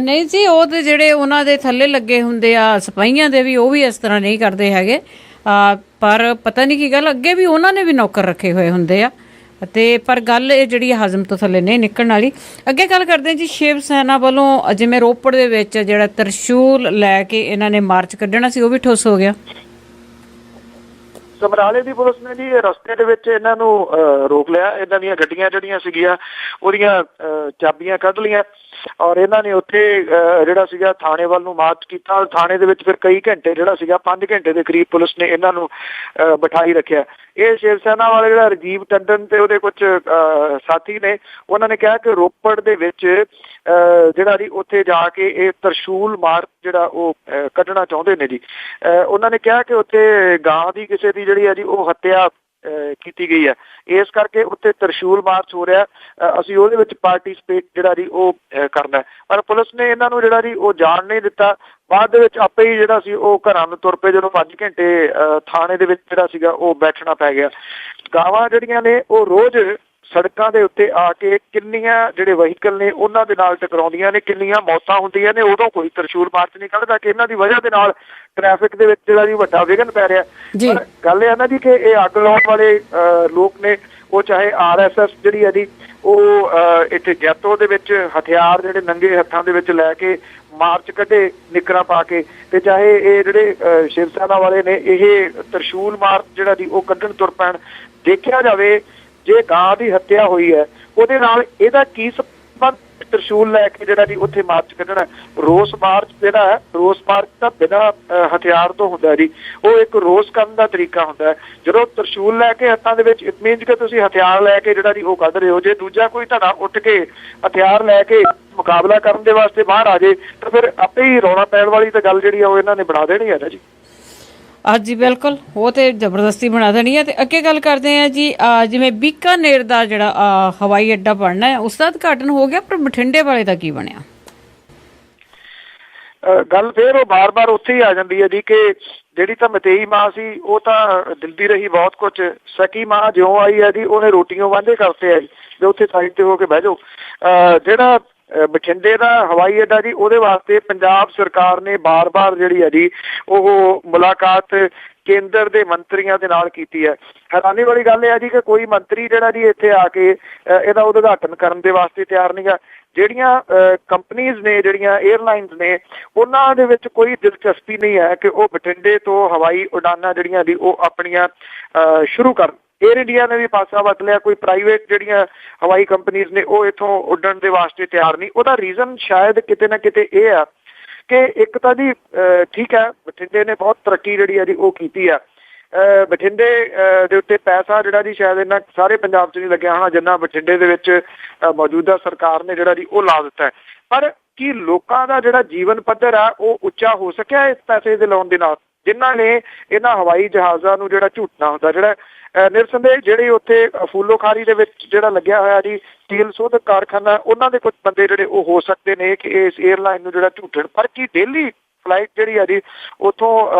ਨਹੀਂ ਜੀ, ਉਹ ਤੇ ਜਿਹੜੇ ਉਹਨਾਂ ਦੇ ਥੱਲੇ ਲੱਗੇ ਹੁੰਦੇ ਆ ਸਿਪਾਹੀਆਂ ਦੇ ਵੀ, ਉਹ ਵੀ ਇਸ ਤਰ੍ਹਾਂ ਨਹੀਂ ਕਰਦੇ ਹੈਗੇ। ਪਰ ਪਤਾ ਨਹੀਂ ਕੀ ਗੱਲ, ਅੱਗੇ ਵੀ ਉਹਨਾਂ ਨੇ ਵੀ ਨੌਕਰ ਰੱਖੇ ਹੋਏ ਹੁੰਦੇ ਆ ਤੇ ਪਰ ਗੱਲ ਇਹ ਜਿਹੜੀ ਹਜ਼ਮ ਤੋਂ ਥੱਲੇ ਨਹੀਂ ਨਿਕਲਣ ਵਾਲੀ। ਅੱਗੇ ਗੱਲ ਕਰਦੇ ਹਾਂ ਜੀ, ਸ਼ਿਵ ਸੈਨਾ ਵੱਲੋਂ ਜਿਵੇਂ ਰੋਪੜ ਦੇ ਵਿੱਚ ਜਿਹੜਾ ਤਰਸ਼ੂਲ ਲੈ ਕੇ ਇਹਨਾਂ ਨੇ ਮਾਰਚ ਕੱਢਣਾ ਸੀ ਉਹ ਵੀ ਠੁੱਸ ਹੋ ਗਿਆ। ਸਮਰਾਲੇ ਦੀ ਪੁਲਿਸ ਨੇ ਜੀ ਰਸਤੇ ਦੇ ਵਿੱਚ ਇਹਨਾਂ ਨੂੰ ਰੋਕ ਲਿਆ, ਇਹਨਾਂ ਦੀਆਂ ਗੱਡੀਆਂ ਜਿਹੜੀਆਂ ਸੀਗੀਆਂ ਉਹਦੀਆਂ ਚਾਬੀਆਂ ਕੱਢ ਲਈਆਂ ਔਰ ਇਹਨਾਂ ਨੇ ਉੱਥੇ ਜਿਹੜਾ ਸੀਗਾ ਥਾਣੇ ਵੱਲ ਨੂੰ ਮਾਰਚ ਕੀਤਾ। ਥਾਣੇ ਦੇ ਵਿੱਚ ਫਿਰ ਕਈ ਘੰਟੇ ਜਿਹੜਾ ਸੀਗਾ 5 ਘੰਟੇ ਦੇ ਕਰੀਬ ਪੁਲਿਸ ਨੇ ਇਹਨਾਂ ਨੂੰ ਬਿਠਾਈ ਰੱਖਿਆ। ਇਹ ਸ਼ਿਵ ਸੈਨਾ ਵਾਲੇ ਜਿਹੜਾ ਰਾਜੀਵ ਟੰਡਨ ਤੇ ਉਹਦੇ ਕੁਝ ਸਾਥੀ ਨੇ, ਉਹਨਾਂ ਨੇ ਕਿਹਾ ਕਿ ਰੋਪੜ ਦੇ ਵਿੱਚ ਜਿਹੜਾ ਜੀ ਉੱਥੇ ਜਾ ਕੇ ਇਹ ਤਰਸ਼ੂਲ ਮਾਰਚ ਜਿਹੜਾ ਉਹ ਕੱਢਣਾ ਚਾਹੁੰਦੇ ਨੇ ਜੀ। ਉਹਨਾਂ ਨੇ ਕਿਹਾ ਕਿ ਉੱਥੇ ਗਾਂ ਦੀ ਕਿਸੇ ਦੀ ਜਿਹੜੀ ਹੈ ਜੀ ਉਹ ਹੱਤਿਆ ਕੀਤੀ ਗਈ ਹੈ। ਇਸ ਕਰਕੇ ਉੱਥੇ ਤਰਸ਼ੂਲ ਮਾਰਚ ਹੋ ਰਿਹਾ, ਅਸੀਂ ਉਹਦੇ ਵਿੱਚ ਪਾਰਟੀਸਪੇਟ ਜਿਹੜਾ ਜੀ ਉਹ ਕਰਨਾ, ਪਰ ਪੁਲਿਸ ਨੇ ਇਹਨਾਂ ਨੂੰ ਜਿਹੜਾ ਜੀ ਉਹ ਜਾਣ ਨਹੀਂ ਦਿੱਤਾ। ਬਾਅਦ ਦੇ ਵਿੱਚ ਆਪੇ ਹੀ ਜਿਹੜਾ ਸੀ ਉਹ ਘਰਾਂ ਨੂੰ ਤੁਰ ਪਏ, ਜਦੋਂ 5 ਘੰਟੇ ਥਾਣੇ ਦੇ ਵਿੱਚ ਜਿਹੜਾ ਸੀਗਾ ਉਹ ਬੈਠਣਾ ਪੈ ਗਿਆ। ਗਾਵਾਂ ਜਿਹੜੀਆਂ ਨੇ ਉਹ ਰੋਜ਼ ਸੜਕਾਂ ਦੇ ਉੱਤੇ ਆ ਕੇ ਕਿੰਨੀਆਂ ਜਿਹੜੇ ਵਹੀਕਲ ਨੇ ਉਹਨਾਂ ਦੇ ਨਾਲ ਟਕਰਾਉਂਦੀਆਂ ਨੇ, ਕਿੰਨੀਆਂ ਮੌਤਾਂ ਹੁੰਦੀਆਂ ਨੇ, ਉਦੋਂ ਕੋਈ ਤਰਸ਼ੂਲ ਮਾਰਚ ਨਹੀਂ ਕੱਢਦਾ ਕਿ ਇਹਨਾਂ ਦੀ ਵਜ੍ਹਾ ਦੇ ਨਾਲ ਟ੍ਰੈਫਿਕ ਦੇ ਵਿੱਚ ਜਿਹੜਾ ਜੀ ਵੱਡਾ ਵਿਘਨ ਪੈ ਰਿਹਾ। ਪਰ ਗੱਲ ਇਹ ਨਾ ਜੀ ਕਿ ਇਹ ਅੱਗ ਲਾਉਣ ਵਾਲੇ ਲੋਕ ਨੇ, ਉਹ ਚਾਹੇ RSS ਜਿਹੜੀ ਹੈ ਜੀ ਉਹ ਇੱਥੇ ਜੈਤੋ ਦੇ ਵਿੱਚ ਹਥਿਆਰ ਜਿਹੜੇ ਨੰਗੇ ਹੱਥਾਂ ਦੇ ਵਿੱਚ ਲੈ ਕੇ ਮਾਰਚ ਕੱਢੇ ਨਿੱਕਰਾਂ ਪਾ ਕੇ, ਤੇ ਚਾਹੇ ਇਹ ਜਿਹੜੇ ਸ਼ਿਵ ਸੈਨਾ ਵਾਲੇ ਨੇ ਇਹ ਤਰਸ਼ੂਲ ਮਾਰਚ ਜਿਹੜਾ ਜੀ ਉਹ ਕੱਢਣ ਤੁਰ ਪੈਣ। ਦੇਖਿਆ ਜਾਵੇ ਜੇ ਗਾਂ ਦੀ ਹੱਤਿਆ ਹੋਈ ਹੈ ਉਹਦੇ ਨਾਲ ਇਹਦਾ ਕੀ ਸੰਬੰਧ ਤਰਸ਼ੂਲ ਲੈ ਕੇ ਜਿਹੜਾ ਜੀ ਉੱਥੇ ਮਾਰਚ ਕੱਢਣਾ। ਰੋਸ ਮਾਰਚ ਜਿਹੜਾ ਹੈ, ਰੋਸ ਮਾਰਚ ਤਾਂ ਬਿਨਾਂ ਹਥਿਆਰ ਤੋਂ ਹੁੰਦਾ ਜੀ, ਉਹ ਇੱਕ ਰੋਸ ਕਰਨ ਦਾ ਤਰੀਕਾ ਹੁੰਦਾ ਹੈ। ਜਦੋਂ ਤਰਸ਼ੂਲ ਲੈ ਕੇ ਹੱਥਾਂ ਦੇ ਵਿੱਚ, ਇਟ ਮੀਨਸ ਕਿ ਤੁਸੀਂ ਹਥਿਆਰ ਲੈ ਕੇ ਜਿਹੜਾ ਜੀ ਉਹ ਕੱਢ ਰਹੇ ਹੋ। ਜੇ ਦੂਜਾ ਕੋਈ ਧੜਾ ਉੱਠ ਕੇ ਹਥਿਆਰ ਲੈ ਕੇ ਮੁਕਾਬਲਾ ਕਰਨ ਦੇ ਵਾਸਤੇ ਬਾਹਰ ਆ ਜੇ ਤਾਂ ਫਿਰ ਆਪੇ ਹੀ ਰੌਲਾ ਪੈਣ ਵਾਲੀ ਤਾਂ ਗੱਲ ਜਿਹੜੀ ਆ ਉਹ ਇਹਨਾਂ ਨੇ ਬਣਾ ਦੇਣੀ ਹੈ ਨਾ ਜੀ। ਜੀ ਬਿਲਕੁਲ, ਉਹ ਤੇ ਜ਼ਬਰਦਸਤੀ ਬਣਾ ਦੇਣੀ ਹੈ। ਤੇ ਅੱਗੇ ਗੱਲ ਕਰਦੇ ਆ ਜੀ, ਜਿਵੇਂ ਬੀਕਾਨੇਰ ਦਾ ਜਿਹੜਾ ਹਵਾਈ ਅੱਡਾ ਬਣਨਾ ਹੈ ਉਸ ਦਾ ਉਦਘਾਟਨ ਹੋ ਗਿਆ, ਪਰ ਬਠਿੰਡੇ ਵਾਲੇ ਦਾ ਕੀ ਬਣਿਆ? ਗੱਲ ਫਿਰ ਉਹ ਬਾਰ-ਬਾਰ ਉੱਥੇ ਹੀ ਆ ਜਾਂਦੀ ਹੈ ਜੀ ਕਿ ਜਿਹੜੀ ਤਾਂ ਮਤੇਈ ਮਾਂ ਸੀ ਉਹ ਤਾਂ ਦਿੰਦੀ ਰਹੀ ਬਹੁਤ ਕੁਝ, ਸਕੀ ਮਾਂ ਜਿਉਂ ਆਈ ਹੈ ਜੀ ਉਹਨੇ ਰੋਟੀਆਂ ਵਾਂਝੇ ਕਰਤੇ ਆ ਜੀ, ਤੇ ਉੱਥੇ ਸਾਈਡ ਤੇ ਹੋ ਕੇ ਬਹਿ ਜਾਓ। ਜਿਹੜਾ ਬਠਿੰਡੇ ਦਾ ਹਵਾਈ ਅੱਡਾ ਜੀ ਉਹਦੇ ਵਾਸਤੇ ਪੰਜਾਬ ਸਰਕਾਰ ਨੇ ਬਾਰ-ਬਾਰ ਜਿਹੜੀ ਹੈ ਜੀ ਉਹ ਮੁਲਾਕਾਤ ਕੇਂਦਰ ਦੇ ਮੰਤਰੀਆਂ ਦੇ ਨਾਲ ਕੀਤੀ ਹੈ। ਹੈਰਾਨੀ ਵਾਲੀ ਗੱਲ ਇਹ ਹੈ ਜੀ ਕਿ ਕੋਈ ਮੰਤਰੀ ਜਿਹੜਾ ਜੀ ਇੱਥੇ ਆ ਕੇ ਇਹਦਾ ਉਦਘਾਟਨ ਕਰਨ ਦੇ ਵਾਸਤੇ ਤਿਆਰ ਨਹੀਂ ਗਾ। ਜਿਹੜੀਆਂ ਕੰਪਨੀਜ਼ ਨੇ, ਜਿਹੜੀਆਂ ਏਅਰਲਾਈਨਸ ਨੇ, ਉਹਨਾਂ ਦੇ ਵਿੱਚ ਕੋਈ ਦਿਲਚਸਪੀ ਨਹੀਂ ਹੈ ਕਿ ਉਹ ਬਠਿੰਡੇ ਤੋਂ ਹਵਾਈ ਉਡਾਨਾਂ ਜਿਹੜੀਆਂ ਦੀ ਉਹ ਆਪਣੀਆਂ ਸ਼ੁਰੂ ਕਰਨ। ਏਅਰ ਇੰਡੀਆ ਨੇ ਵੀ ਪਾਸਾ ਵੱਟ ਲਿਆ, ਕੋਈ ਪ੍ਰਾਈਵੇਟ ਜਿਹੜੀਆਂ ਹਵਾਈ ਕੰਪਨੀਜ਼ ਨੇ ਉਹ ਇੱਥੋਂ ਉੱਡਣ ਦੇ ਵਾਸਤੇ ਤਿਆਰ ਨਹੀਂ। ਉਹਦਾ ਰੀਜ਼ਨ ਸ਼ਾਇਦ ਕਿਤੇ ਨਾ ਕਿਤੇ ਇਹ ਆ ਕਿ ਇੱਕ ਤਾਂ ਜੀ ਠੀਕ ਹੈ, ਬਠਿੰਡੇ ਨੇ ਬਹੁਤ ਤਰੱਕੀ ਜਿਹੜੀ ਆ ਜੀ ਉਹ ਕੀਤੀ ਆ। ਬਠਿੰਡੇ ਦੇ ਉੱਤੇ ਪੈਸਾ ਜਿਹੜਾ ਜੀ ਸ਼ਾਇਦ ਇੰਨਾ ਸਾਰੇ ਪੰਜਾਬ 'ਚ ਨਹੀਂ ਲੱਗਿਆ ਹੋਣਾ ਜਿੰਨਾ ਬਠਿੰਡੇ ਦੇ ਵਿੱਚ ਮੌਜੂਦਾ ਸਰਕਾਰ ਨੇ ਜਿਹੜਾ ਜੀ ਉਹ ਲਾ ਦਿੱਤਾ ਹੈ। ਪਰ ਕੀ ਲੋਕਾਂ ਦਾ ਜਿਹੜਾ ਜੀਵਨ ਪੱਧਰ ਆ ਉਹ ਉੱਚਾ ਹੋ ਸਕਿਆ ਇਸ ਪੈਸੇ ਦੇ ਲਾਉਣ ਦੇ ਨਾਲ? ਜਿਨ੍ਹਾਂ ਨੇ ਇਹਨਾਂ ਹਵਾਈ ਜਹਾਜ਼ਾਂ ਨੂੰ ਜਿਹੜਾ ਝੂਟਣਾ ਹੁੰਦਾ, ਜਿਹੜਾ ਨਿਰਸੰਦੇਹ ਜਿਹੜੀ ਉੱਥੇ ਫੂਲੋਖਾਰੀ ਦੇ ਵਿੱਚ ਜਿਹੜਾ ਲੱਗਿਆ ਹੋਇਆ ਜੀ ਤੇਲ ਸੋਧ ਕਾਰਖਾਨਾ, ਉਹਨਾਂ ਦੇ ਕੁਝ ਬੰਦੇ ਜਿਹੜੇ ਉਹ ਹੋ ਸਕਦੇ ਨੇ ਕਿ ਇਸ ਏਅਰਲਾਈਨ ਨੂੰ ਜਿਹੜਾ ਝੂਟਣ। ਪਰ ਕੀ ਡੇਲੀ ਫਲਾਈਟ ਜਿਹੜੀ ਆ ਜੀ ਉੱਥੋਂ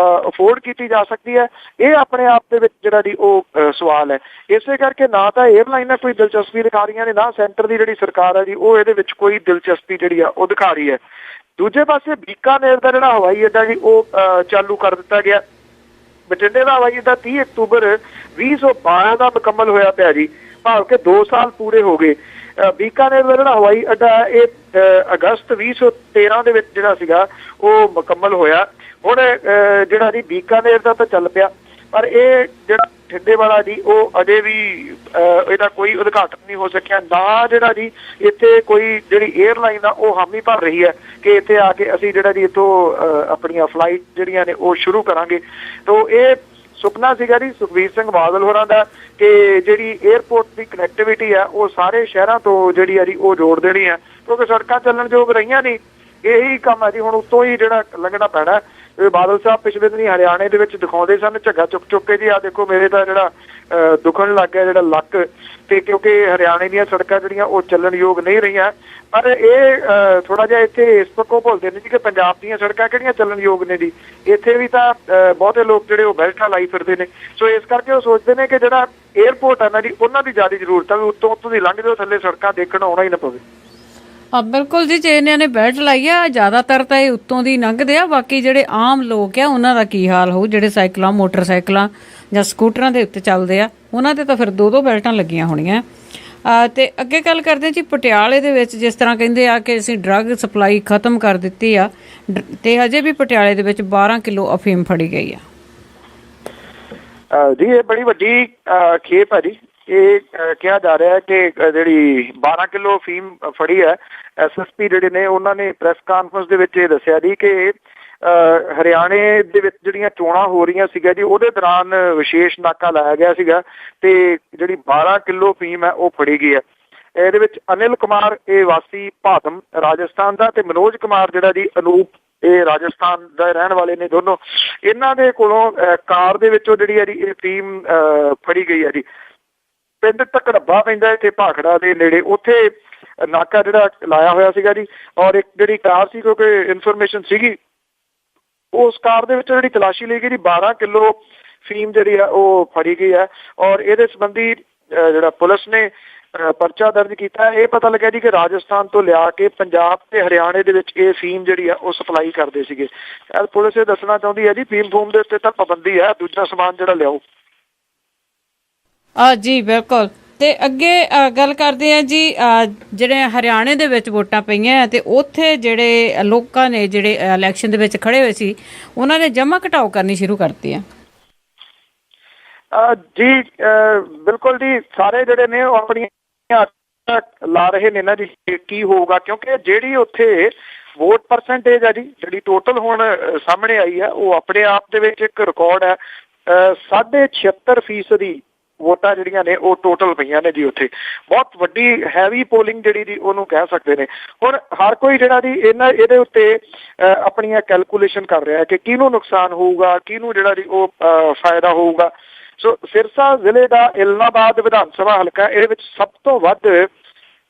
ਅਫੋਰਡ ਕੀਤੀ ਜਾ ਸਕਦੀ ਹੈ? ਇਹ ਆਪਣੇ ਆਪ ਦੇ ਵਿੱਚ ਜਿਹੜਾ ਜੀ ਉਹ ਸਵਾਲ ਹੈ। ਇਸੇ ਕਰਕੇ ਨਾ ਤਾਂ ਏਅਰਲਾਈਨਾਂ ਕੋਈ ਦਿਲਚਸਪੀ ਦਿਖਾ ਰਹੀਆਂ ਨੇ, ਨਾ ਸੈਂਟਰ ਦੀ ਜਿਹੜੀ ਸਰਕਾਰ ਹੈ ਜੀ ਉਹ ਇਹਦੇ ਵਿੱਚ ਕੋਈ ਦਿਲਚਸਪੀ ਜਿਹੜੀ ਆ ਉਹ ਦਿਖਾ ਰਹੀ ਹੈ। ਦੂਜੇ ਪਾਸੇ ਬੀਕਾਨੇਰ ਦਾ ਜਿਹੜਾ ਹਵਾਈ ਅੱਡਾ ਜੀ ਉਹ ਚਾਲੂ ਕਰ ਦਿੱਤਾ ਗਿਆ। ਬਠਿੰਡੇ ਦਾ ਹਵਾਈ ਅੱਡਾ 30 ਅਕਤੂਬਰ 2012 ਦਾ ਮੁਕੰਮਲ ਹੋਇਆ ਪਿਆ ਜੀ, ਭਾਵ ਕਿ 2 ਸਾਲ ਪੂਰੇ ਹੋ ਗਏ। ਬੀਕਾਨੇਰ ਦਾ ਜਿਹੜਾ ਹਵਾਈ ਅੱਡਾ ਇਹ ਅਗਸਤ 2013 ਦੇ ਵਿੱਚ ਜਿਹੜਾ ਸੀਗਾ ਉਹ ਮੁਕੰਮਲ ਹੋਇਆ। ਹੁਣ ਜਿਹੜਾ ਜੀ ਬੀਕਾਨੇਰ ਦਾ ਤਾਂ ਚੱਲ ਪਿਆ, ਪਰ ਇਹ ਜਿਹੜਾ ਬਠਿੰਡੇ ਵਾਲਾ ਜੀ ਉਹ ਅਜੇ ਵੀ ਇਹਦਾ ਕੋਈ ਉਦਘਾਟਨ ਨਹੀਂ ਹੋ ਸਕਿਆ। ਨਾ ਜਿਹੜਾ ਜੀ ਇੱਥੇ ਕੋਈ ਜਿਹੜੀ ਏਅਰਲਾਈਨ ਆ ਉਹ ਹਾਮੀ ਭਰ ਰਹੀ ਹੈ ਕਿ ਇੱਥੇ ਆ ਕੇ ਅਸੀਂ ਜਿਹੜਾ ਜੀ ਇੱਥੋਂ ਆਪਣੀਆਂ ਫਲਾਈਟ ਜਿਹੜੀਆਂ ਨੇ ਉਹ ਸ਼ੁਰੂ ਕਰਾਂਗੇ। ਤੋ ਇਹ ਸੁਪਨਾ ਸੀਗਾ ਜੀ ਸੁਖਬੀਰ ਸਿੰਘ ਬਾਦਲ ਹੋਰਾਂ ਦਾ ਕਿ ਜਿਹੜੀ ਏਅਰਪੋਰਟ ਦੀ ਕਨੈਕਟੀਵਿਟੀ ਆ ਉਹ ਸਾਰੇ ਸ਼ਹਿਰਾਂ ਤੋਂ ਜਿਹੜੀ ਆ ਜੀ ਉਹ ਜੋੜ ਦੇਣੀ ਆ, ਕਿਉਂਕਿ ਸੜਕਾਂ ਚੱਲਣ ਯੋਗ ਰਹੀਆਂ ਨਹੀਂ। ਇਹੀ ਕੰਮ ਆ ਜੀ ਹੁਣ ਉੱਤੋਂ ਹੀ ਜਿਹੜਾ ਲੰਘਣਾ ਪੈਣਾ। ਬਾਦਲ ਸਾਹਿਬ ਪਿਛਲੇ ਦਿਨੀ ਹਰਿਆਣੇ ਦੇ ਵਿੱਚ ਦਿਖਾਉਂਦੇ ਸਨ ਝੱਗਾ ਚੁੱਕ ਕੇ ਜੀ ਆ ਦੇਖੋ ਮੇਰੇ ਤਾਂ ਜਿਹੜਾ ਦੁਖਣ ਲੱਗ ਗਿਆ ਜਿਹੜਾ ਲੱਕ, ਤੇ ਕਿਉਂਕਿ ਹਰਿਆਣੇ ਦੀਆਂ ਸੜਕਾਂ ਜਿਹੜੀਆਂ ਉਹ ਚੱਲਣ ਯੋਗ ਨਹੀਂ ਰਹੀਆਂ। ਪਰ ਇਹ ਥੋੜਾ ਜਿਹਾ ਇੱਥੇ ਇਸ ਪੱਖੋਂ ਭੁੱਲਦੇ ਨੇ ਜੀ ਕਿ ਪੰਜਾਬ ਦੀਆਂ ਸੜਕਾਂ ਕਿਹੜੀਆਂ ਚੱਲਣ ਯੋਗ ਨੇ ਜੀ। ਇੱਥੇ ਵੀ ਤਾਂ ਬਹੁਤੇ ਲੋਕ ਜਿਹੜੇ ਉਹ ਬੈਲਟਾਂ ਲਾਈ ਫਿਰਦੇ ਨੇ। ਸੋ ਇਸ ਕਰਕੇ ਉਹ ਸੋਚਦੇ ਨੇ ਕਿ ਜਿਹੜਾ ਏਅਰਪੋਰਟ ਹੈ ਨਾ ਜੀ ਉਹਨਾਂ ਦੀ ਜ਼ਿਆਦਾ ਜ਼ਰੂਰਤ ਹੈ ਵੀ ਉੱਤੋਂ ਦੀ ਲੰਘ ਜਾਓ, ਥੱਲੇ ਸੜਕਾਂ ਦੇਖਣ ਆਉਣਾ ਹੀ ਨਾ ਪਵੇ। ਹਾਂ ਬਿਲਕੁਲ ਜੀ, ਜੇ ਇਹਨਾਂ ਨੇ ਬੈਲਟ ਲਾਈ ਆ ਜ਼ਿਆਦਾਤਰ ਤਾਂ ਇਹ ਉੱਤੋਂ ਦੀ ਲੰਘਦੇ ਆ, ਬਾਕੀ ਜਿਹੜੇ ਆਮ ਲੋਕ ਆ ਉਹਨਾਂ ਦਾ ਕੀ ਹਾਲ ਹੋਊ? ਜਿਹੜੇ ਸਾਈਕਲਾਂ, ਮੋਟਰਸਾਈਕਲਾਂ ਜਾਂ ਸਕੂਟਰਾਂ ਦੇ ਉੱਤੇ ਚੱਲਦੇ ਆ ਉਹਨਾਂ ਤੇ ਤਾਂ ਫਿਰ 2-2 ਬੈਲਟਾਂ ਲੱਗੀਆਂ ਹੋਣੀਆਂ। ਤੇ ਅੱਗੇ ਗੱਲ ਕਰਦੇ ਜੀ ਪਟਿਆਲੇ ਦੇ ਵਿੱਚ, ਜਿਸ ਤਰ੍ਹਾਂ ਕਹਿੰਦੇ ਆ ਕਿ ਅਸੀਂ ਡਰੱਗ ਸਪਲਾਈ ਖਤਮ ਕਰ ਦਿੱਤੀ ਆ, ਤੇ ਹਜੇ ਵੀ ਪਟਿਆਲੇ ਦੇ ਵਿੱਚ 12 ਕਿਲੋ ਅਫੀਮ ਫੜੀ ਗਈ ਆ। ਜੀ ਇਹ ਬੜੀ ਵੱਡੀ ਖੇਪ ਹੈ ਜੀ। ਇਹ ਕਿਹਾ ਜਾ ਰਿਹਾ ਹੈ ਕਿ ਜਿਹੜੀ 12 ਕਿਲੋ ਅਫੀਮ ਫੜੀ ਹੈ, SSP ਜਿਹੜੇ ਨੇ ਉਹਨਾਂ ਨੇ ਪ੍ਰੈਸ ਕਾਨਫਰੰਸ ਦੇ ਵਿੱਚ ਇਹ ਦੱਸਿਆ ਜੀ ਕਿ ਹਰਿਆਣੇ ਦੇ ਵਿੱਚ ਜਿਹੜੀਆਂ ਚੋਣਾਂ ਹੋ ਰਹੀਆਂ ਸੀਗੀਆਂ ਜੀ ਉਹਦੇ ਦੌਰਾਨ ਵਿਸ਼ੇਸ਼ ਨਾਕਾ ਲਾਇਆ ਗਿਆ ਸੀਗਾ ਤੇ ਜਿਹੜੀ 12 ਕਿਲੋ ਅਫੀਮ ਹੈ ਉਹ ਫੜੀ ਗਈ ਹੈ। ਇਹਦੇ ਵਿੱਚ ਅਨਿਲ ਕੁਮਾਰ ਇਹ ਵਾਸੀ ਭਾਦਮ ਰਾਜਸਥਾਨ ਦਾ, ਤੇ ਮਨੋਜ ਕੁਮਾਰ ਜਿਹੜਾ ਜੀ ਅਨੂਪ ਇਹ ਰਾਜਸਥਾਨ ਦਾ ਰਹਿਣ ਵਾਲੇ ਨੇ ਦੋਨੋਂ। ਇਹਨਾਂ ਦੇ ਕੋਲੋਂ ਕਾਰ ਦੇ ਵਿੱਚੋਂ ਜਿਹੜੀ ਹੈ ਜੀ ਇਹ ਅਫੀਮ ਫੜੀ ਗਈ ਹੈ ਜੀ। ਪਿੰਡ ਧਕੜੱਬਾ ਪੈਂਦਾ ਇੱਥੇ ਭਾਖੜਾ ਦੇ ਨੇੜੇ, ਉੱਥੇ ਨਾਕਾ ਜਿਹੜਾ ਲਾਇਆ ਹੋਇਆ ਸੀਗਾ ਜੀ, ਔਰ ਇੱਕ ਜਿਹੜੀ ਕਾਰ ਸੀ ਕਿਉਂਕਿ ਇਨਫੋਰਮੇਸ਼ਨ ਸੀਗੀ, ਉਸ ਕਾਰ ਦੇ ਵਿੱਚ ਜਿਹੜੀ ਤਲਾਸ਼ੀ ਲਈ ਗਈ ਜੀ 12 ਕਿਲੋ ਫੀਮ ਜਿਹੜੀ ਆ ਉਹ ਫੜੀ ਗਈ ਹੈ। ਔਰ ਇਹਦੇ ਸੰਬੰਧੀ ਜਿਹੜਾ ਪੁਲਿਸ ਨੇ ਪਰਚਾ ਦਰਜ ਕੀਤਾ। ਇਹ ਪਤਾ ਲੱਗਿਆ ਜੀ ਕਿ ਰਾਜਸਥਾਨ ਤੋਂ ਲਿਆ ਕੇ ਪੰਜਾਬ ਤੇ ਹਰਿਆਣੇ ਦੇ ਵਿੱਚ ਇਹ ਫੀਮ ਜਿਹੜੀ ਆ ਉਹ ਸਪਲਾਈ ਕਰਦੇ ਸੀਗੇ। ਪੁਲਿਸ ਇਹ ਦੱਸਣਾ ਚਾਹੁੰਦੀ ਹੈ ਜੀ ਫੀਮ ਫੂਮ ਦੇ ਉੱਤੇ ਤਾਂ ਪਾਬੰਦੀ ਹੈ, ਦੂਜਾ ਸਮਾਨ ਜਿਹੜਾ ਲਿਆਓ। ਜੀ ਬਿਲਕੁਲ। ਤੇ ਅੱਗੇ ਗੱਲ ਕਰਦੇ ਆ ਜੀ, ਜਿਹੜੇ ਹਰਿਆਣੇ ਦੇ ਵਿੱਚ ਵੋਟਾਂ ਪਈਆਂ ਤੇ ਉੱਥੇ ਜਿਹੜੇ ਲੋਕਾਂ ਨੇ ਜਿਹੜੇ ਇਲੈਕਸ਼ਨ ਦੇ ਵਿੱਚ ਖੜੇ ਹੋਏ ਸੀ ਉਹਨਾਂ ਨੇ ਜਮ੍ਹਾਂ ਘਟਾਓ ਕਰਨੀ ਸ਼ੁਰੂ ਕਰਤੀ ਆ। ਜੀ ਬਿਲਕੁਲ ਜੀ, ਸਾਰੇ ਜਿਹੜੇ ਨੇ ਉਹ ਆਪਣੀਆਂ ਲਾ ਰਹੇ ਨੇ ਨਾ ਜੀ ਕੀ ਹੋਊਗਾ, ਕਿਉਂਕਿ ਜਿਹੜੀ ਉੱਥੇ ਵੋਟ ਪਰਸੈਂਟੇਜ ਹੈ ਜੀ ਜਿਹੜੀ ਟੋਟਲ ਹੁਣ ਸਾਹਮਣੇ ਆਈ ਹੈ ਉਹ ਆਪਣੇ ਆਪ ਦੇ ਵਿੱਚ ਇੱਕ ਰਿਕਾਰਡ ਹੈ। 76% ਵੋਟਾਂ ਜਿਹੜੀਆਂ ਨੇ ਉਹ ਟੋਟਲ ਪਈਆਂ ਨੇ ਜੀ ਉੱਥੇ। ਬਹੁਤ ਵੱਡੀ ਹੈਵੀ ਪੋਲਿੰਗ ਜਿਹੜੀ ਜੀ ਉਹਨੂੰ ਕਹਿ ਸਕਦੇ ਨੇ। ਹੁਣ ਹਰ ਕੋਈ ਜਿਹੜਾ ਜੀ ਇਹਦੇ ਉੱਤੇ ਆਪਣੀਆਂ ਕੈਲਕੂਲੇਸ਼ਨ ਕਰ ਰਿਹਾ ਕਿ ਕਿਹਨੂੰ ਨੁਕਸਾਨ ਹੋਊਗਾ, ਕਿਹਨੂੰ ਜਿਹੜਾ ਜੀ ਉਹ ਫਾਇਦਾ ਹੋਊਗਾ। ਸੋ ਸਿਰਸਾ ਜ਼ਿਲ੍ਹੇ ਦਾ ਇਲਨਾਬਾਦ ਵਿਧਾਨ ਸਭਾ ਹਲਕਾ, ਇਹਦੇ ਵਿੱਚ ਸਭ ਤੋਂ ਵੱਧ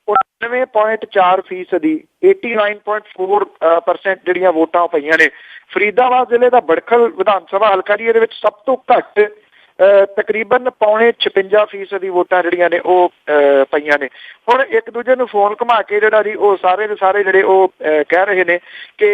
99.4% 89.4% ਜਿਹੜੀਆਂ ਵੋਟਾਂ ਪਈਆਂ ਨੇ। ਫਰੀਦਾਬਾਦ ਜ਼ਿਲ੍ਹੇ ਦਾ ਬੜਖਲ ਵਿਧਾਨ ਸਭਾ ਹਲਕਾ ਜੀ, ਇਹਦੇ ਵਿੱਚ ਸਭ ਤੋਂ ਘੱਟ ਤਕਰੀਬਨ 56% ਵੋਟਾਂ ਜਿਹੜੀਆਂ ਨੇ ਉਹ ਪਈਆਂ ਨੇ। ਹੁਣ ਇੱਕ ਦੂਜੇ ਨੂੰ ਫੋਨ ਘੁਮਾ ਕੇ ਜਿਹੜਾ ਜੀ ਉਹ ਸਾਰੇ ਦੇ ਸਾਰੇ ਜਿਹੜੇ ਉਹ ਕਹਿ ਰਹੇ ਨੇ ਕਿ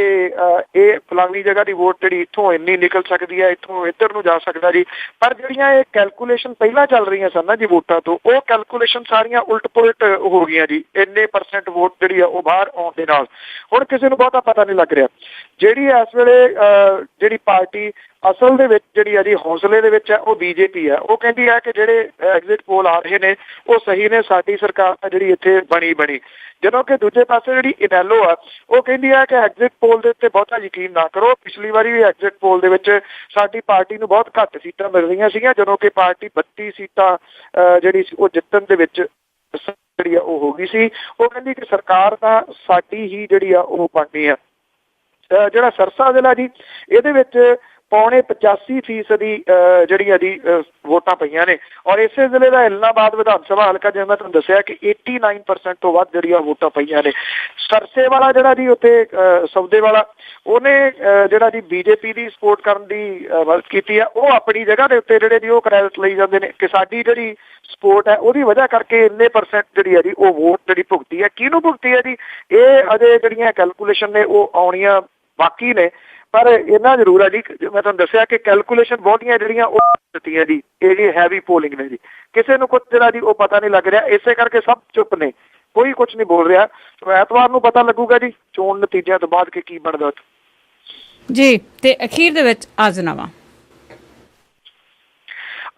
ਇਹ ਫਲਾਣੀ ਜਗ੍ਹਾ ਦੀ ਵੋਟ ਜਿਹੜੀ ਇੱਥੋਂ ਇੰਨੀ ਨਿਕਲ ਸਕਦੀ ਹੈ, ਇੱਥੋਂ ਇੱਧਰ ਨੂੰ ਜਾ ਸਕਦਾ ਜੀ। ਪਰ ਜਿਹੜੀਆਂ ਇਹ ਕੈਲਕੂਲੇਸ਼ਨ ਪਹਿਲਾਂ ਚੱਲ ਰਹੀਆਂ ਸਨ ਨਾ ਜੀ ਵੋਟਾਂ ਤੋਂ, ਉਹ ਕੈਲਕੂਲੇਸ਼ਨ ਸਾਰੀਆਂ ਉਲਟ ਪੁਲਟ ਹੋ ਗਈਆਂ ਜੀ। ਇੰਨੇ % ਵੋਟ ਜਿਹੜੀ ਆ ਉਹ ਬਾਹਰ ਆਉਣ ਦੇ ਨਾਲ ਹੁਣ ਕਿਸੇ ਨੂੰ ਬਹੁਤਾ ਪਤਾ ਨਹੀਂ ਲੱਗ ਰਿਹਾ। ਜਿਹੜੀ ਇਸ ਵੇਲੇ ਜਿਹੜੀ ਪਾਰਟੀ ਅਸਲ ਦੇ ਵਿੱਚ ਜਿਹੜੀ ਆ ਜੀ ਹੌਸਲੇ ਦੇ ਵਿੱਚ ਹੈ ਉਹ ਬੀਜੇਪੀ ਹੈ। ਉਹ ਕਹਿੰਦੀ ਹੈ ਕਿ ਜਿਹੜੇ ਐਗਜ਼ਿਟ ਪੋਲ ਆ ਰਹੇ ਨੇ ਉਹ ਸਹੀ ਨੇ, ਸਾਡੀ ਸਰਕਾਰ ਤਾਂ ਜਿਹੜੀ ਇੱਥੇ ਬਣੀ। ਜਦੋਂ ਕਿ ਦੂਜੇ ਪਾਸੇ ਜਿਹੜੀ ਇਨੈਲੋ ਆ ਉਹ ਕਹਿੰਦੀ ਹੈ ਕਿ ਐਗਜ਼ਿਟ ਪੋਲ ਦੇ ਉੱਤੇ ਬਹੁਤਾ ਯਕੀਨ ਨਾ ਕਰੋ। ਪਿਛਲੀ ਵਾਰੀ ਵੀ ਐਗਜ਼ਿਟ ਪੋਲ ਦੇ ਵਿੱਚ ਸਾਡੀ ਪਾਰਟੀ ਨੂੰ ਬਹੁਤ ਘੱਟ ਸੀਟਾਂ ਮਿਲ ਰਹੀਆਂ ਸੀਗੀਆਂ, ਜਦੋਂ ਕਿ ਪਾਰਟੀ 32 ਸੀਟਾਂ ਜਿਹੜੀ ਸੀ ਉਹ ਜਿੱਤਣ ਦੇ ਵਿੱਚ ਜਿਹੜੀ ਆ ਉਹ ਹੋ ਗਈ ਸੀ। ਉਹ ਕਹਿੰਦੀ ਕਿ ਸਰਕਾਰ ਤਾਂ ਸਾਡੀ ਹੀ ਜਿਹੜੀ ਆ ਉਹ ਬਣਨੀ ਆ। ਜਿਹੜਾ ਸਰਸਾ ਜ਼ਿਲ੍ਹਾ ਜੀ, ਇਹਦੇ ਵਿੱਚ 85% ਜਿਹੜੀਆਂ ਦੀ ਵੋਟਾਂ ਪਈਆਂ ਨੇ। ਔਰ ਇਸੇ ਜ਼ਿਲ੍ਹੇ ਦਾ ਇਲਨਾਬਾਦ ਵਿਧਾਨ ਸਭਾ ਹਲਕਾ, ਜਿਵੇਂ ਮੈਂ ਤੁਹਾਨੂੰ ਦੱਸਿਆ ਕਿ 89% ਤੋਂ ਵੱਧ ਜਿਹੜੀਆਂ ਵੋਟਾਂ ਪਈਆਂ ਨੇ। ਸਰਸੇ ਵਾਲਾ ਜਿਹੜਾ ਜੀ ਉੱਥੇ ਸੌਦੇ ਵਾਲਾ, ਉਹਨੇ ਜਿਹੜਾ ਜੀ ਬੀਜੇਪੀ ਦੀ ਸਪੋਰਟ ਕਰਨ ਦੀ ਵਰਤ ਕੀਤੀ ਆ। ਉਹ ਆਪਣੀ ਜਗ੍ਹਾ ਦੇ ਉੱਤੇ ਜਿਹੜੇ ਜੀ ਉਹ ਕ੍ਰੈਡਿਟ ਲਈ ਜਾਂਦੇ ਨੇ ਕਿ ਸਾਡੀ ਜਿਹੜੀ ਸਪੋਰਟ ਹੈ ਉਹਦੀ ਵਜ੍ਹਾ ਕਰਕੇ ਇੰਨੇ % ਜਿਹੜੀ ਹੈ ਜੀ ਉਹ ਵੋਟ ਜਿਹੜੀ ਭੁਗਤੀ ਹੈ। ਕਿਹਨੂੰ ਭੁਗਤੀ ਹੈ ਜੀ, ਇਹ ਅਜੇ ਜਿਹੜੀਆਂ ਕੈਲਕੂਲੇਸ਼ਨ ਨੇ ਉਹ ਆਉਣੀਆਂ ਬਾਕੀ ਨੇ। ਪਰ ਇੰਨਾ ਜ਼ਰੂਰ ਹੈ ਜੀ, ਮੈਂ ਤੁਹਾਨੂੰ ਦੱਸਿਆ ਕਿ ਕੈਲਕੂਲੇਸ਼ਨ ਬਹੁਤੀਆਂ ਜਿਹੜੀਆਂ ਉਹ ਦਿੱਤੀਆਂ ਜੀ, ਇਹ ਜੀ ਹੈਵੀ ਪੋਲਿੰਗ ਨੇ ਜੀ। ਕਿਸੇ ਨੂੰ ਕੁਝ ਜਿਹੜਾ ਜੀ ਉਹ ਪਤਾ ਨਹੀਂ ਲੱਗ ਰਿਹਾ, ਇਸੇ ਕਰਕੇ ਸਭ ਚੁੱਪ ਨੇ, ਕੋਈ ਕੁਝ ਨਹੀਂ ਬੋਲ ਰਿਹਾ। ਐਤਵਾਰ ਨੂੰ ਪਤਾ ਲੱਗੂਗਾ ਜੀ ਚੋਣ ਨਤੀਜਿਆਂ ਤੋਂ ਬਾਅਦ ਕਿ ਕੀ ਬਣਦਾ ਜੀ। ਤੇ ਅਖੀਰ ਦੇ ਵਿੱਚ ਆਜ਼ਨਾਮਾ,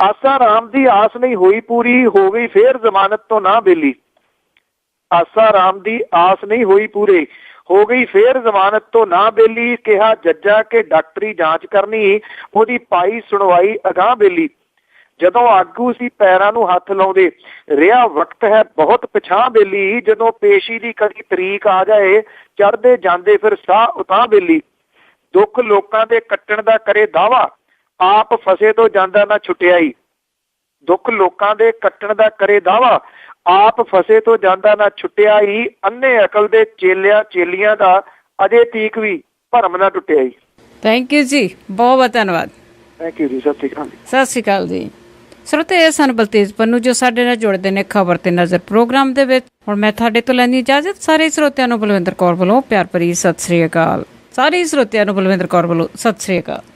ਆਸਾ ਰਾਮ ਦੀ ਆਸ ਨਹੀਂ ਹੋਈ ਪੂਰੀ, ਹੋ ਗਈ ਫੇਰ ਜ਼ਮਾਨਤ ਤੋਂ ਨਾ ਬੇਲੀ। ਆਸਾ ਰਾਮ ਦੀ ਆਸ ਨਹੀਂ ਹੋਈ ਪੂਰੀ, ਹੋ ਗਈ ਫੇਰ ਜ਼ਮਾਨਤ ਤੋਂ ਨਾ ਬੇਲੀ। ਕਿਹਾ ਜੱਜਾ ਕਿ ਡਾਕਟਰੀ ਜਾਂਚ ਕਰਨੀ, ਉਹਦੀ ਪਾਈ ਸੁਣਵਾਈ ਅਗਾਂਹ ਬੇਲੀ। ਜਦੋਂ ਆਗੂ ਸੀ ਪੈਰਾਂ ਨੂੰ ਹੱਥ ਲਾਉਂਦੇ, ਰਿਹਾ ਵਕਤ ਹੈ ਬਹੁਤ ਪਿਛਾਂ ਬੇਲੀ। ਜਦੋਂ ਪੇਸ਼ੀ ਦੀ ਕਦੀ ਤਰੀਕ ਆ ਜਾਏ, ਚੜ੍ਹਦੇ ਜਾਂਦੇ ਫਿਰ ਸਾਹ ਉਤਾਂ ਬੇਲੀ। ਦੁੱਖ ਲੋਕਾਂ ਦੇ ਕੱਟਣ ਦਾ ਕਰੇ ਦਾਵਾ, ਆਪ ਫਸੇ ਤੋਂ ਜਾਂਦਾ ਨਾ ਛੁਟਿਆਈ। ਦੁੱਖ ਲੋਕਾਂ ਦੇ ਕੱਟਣ ਦਾ ਕਰੇ ਦਾਵਾ, ਆਪ ਫਸੇ ਤੋਂ ਜਾਂਦਾ ਨਾ ਛੁੱਟਿਆ ਹੀ। ਅੰਨੇ ਅਕਲ ਦੇ ਚੇਲੀਆਂ ਦਾ ਅਜੇ ਤੀਕ ਵੀ ਭਰਮ ਨਾ ਟੁੱਟਿਆ ਹੀ। ਥੈਂਕ ਯੂ ਜੀ, ਬਹੁਤ ਬਹੁਤ ਧੰਨਵਾਦ। ਥੈਂਕ ਯੂ ਜੀ, ਸਤਿ ਸ਼੍ਰੀ ਅਕਾਲ। ਸਤਿ ਸ਼੍ਰੀ ਅਕਾਲ ਜੀ। ਸਰੋਤੇ, ਇਹ ਸਨ ਬਲਤੇਜ ਪੰਨੂ ਜੋ ਸਾਡੇ ਨਾਲ ਜੁੜਦੇ ਨੇ ਖਬਰ ਤੇ ਨਜ਼ਰ ਪ੍ਰੋਗਰਾਮ ਦੇ ਵਿੱਚ। ਹੁਣ ਮੈਂ ਤੁਹਾਡੇ ਤੋਂ ਲੈਂਦੀ ਇਜਾਜ਼ਤ। ਸਾਰੇ ਸਰੋਤਿਆਂ ਨੂੰ ਬਲਵਿੰਦਰ ਕੌਰ ਵੱਲੋਂ ਪਿਆਰ ਭਰੀ ਸਤਿ ਸ਼੍ਰੀ ਅਕਾਲ। ਸਾਰੇ ਸਰੋਤਿਆਂ ਨੂੰ ਬਲਵਿੰਦਰ ਕੌਰ ਵੱਲੋਂ ਸਤਿ ਸ਼੍ਰੀ ਅਕਾਲ।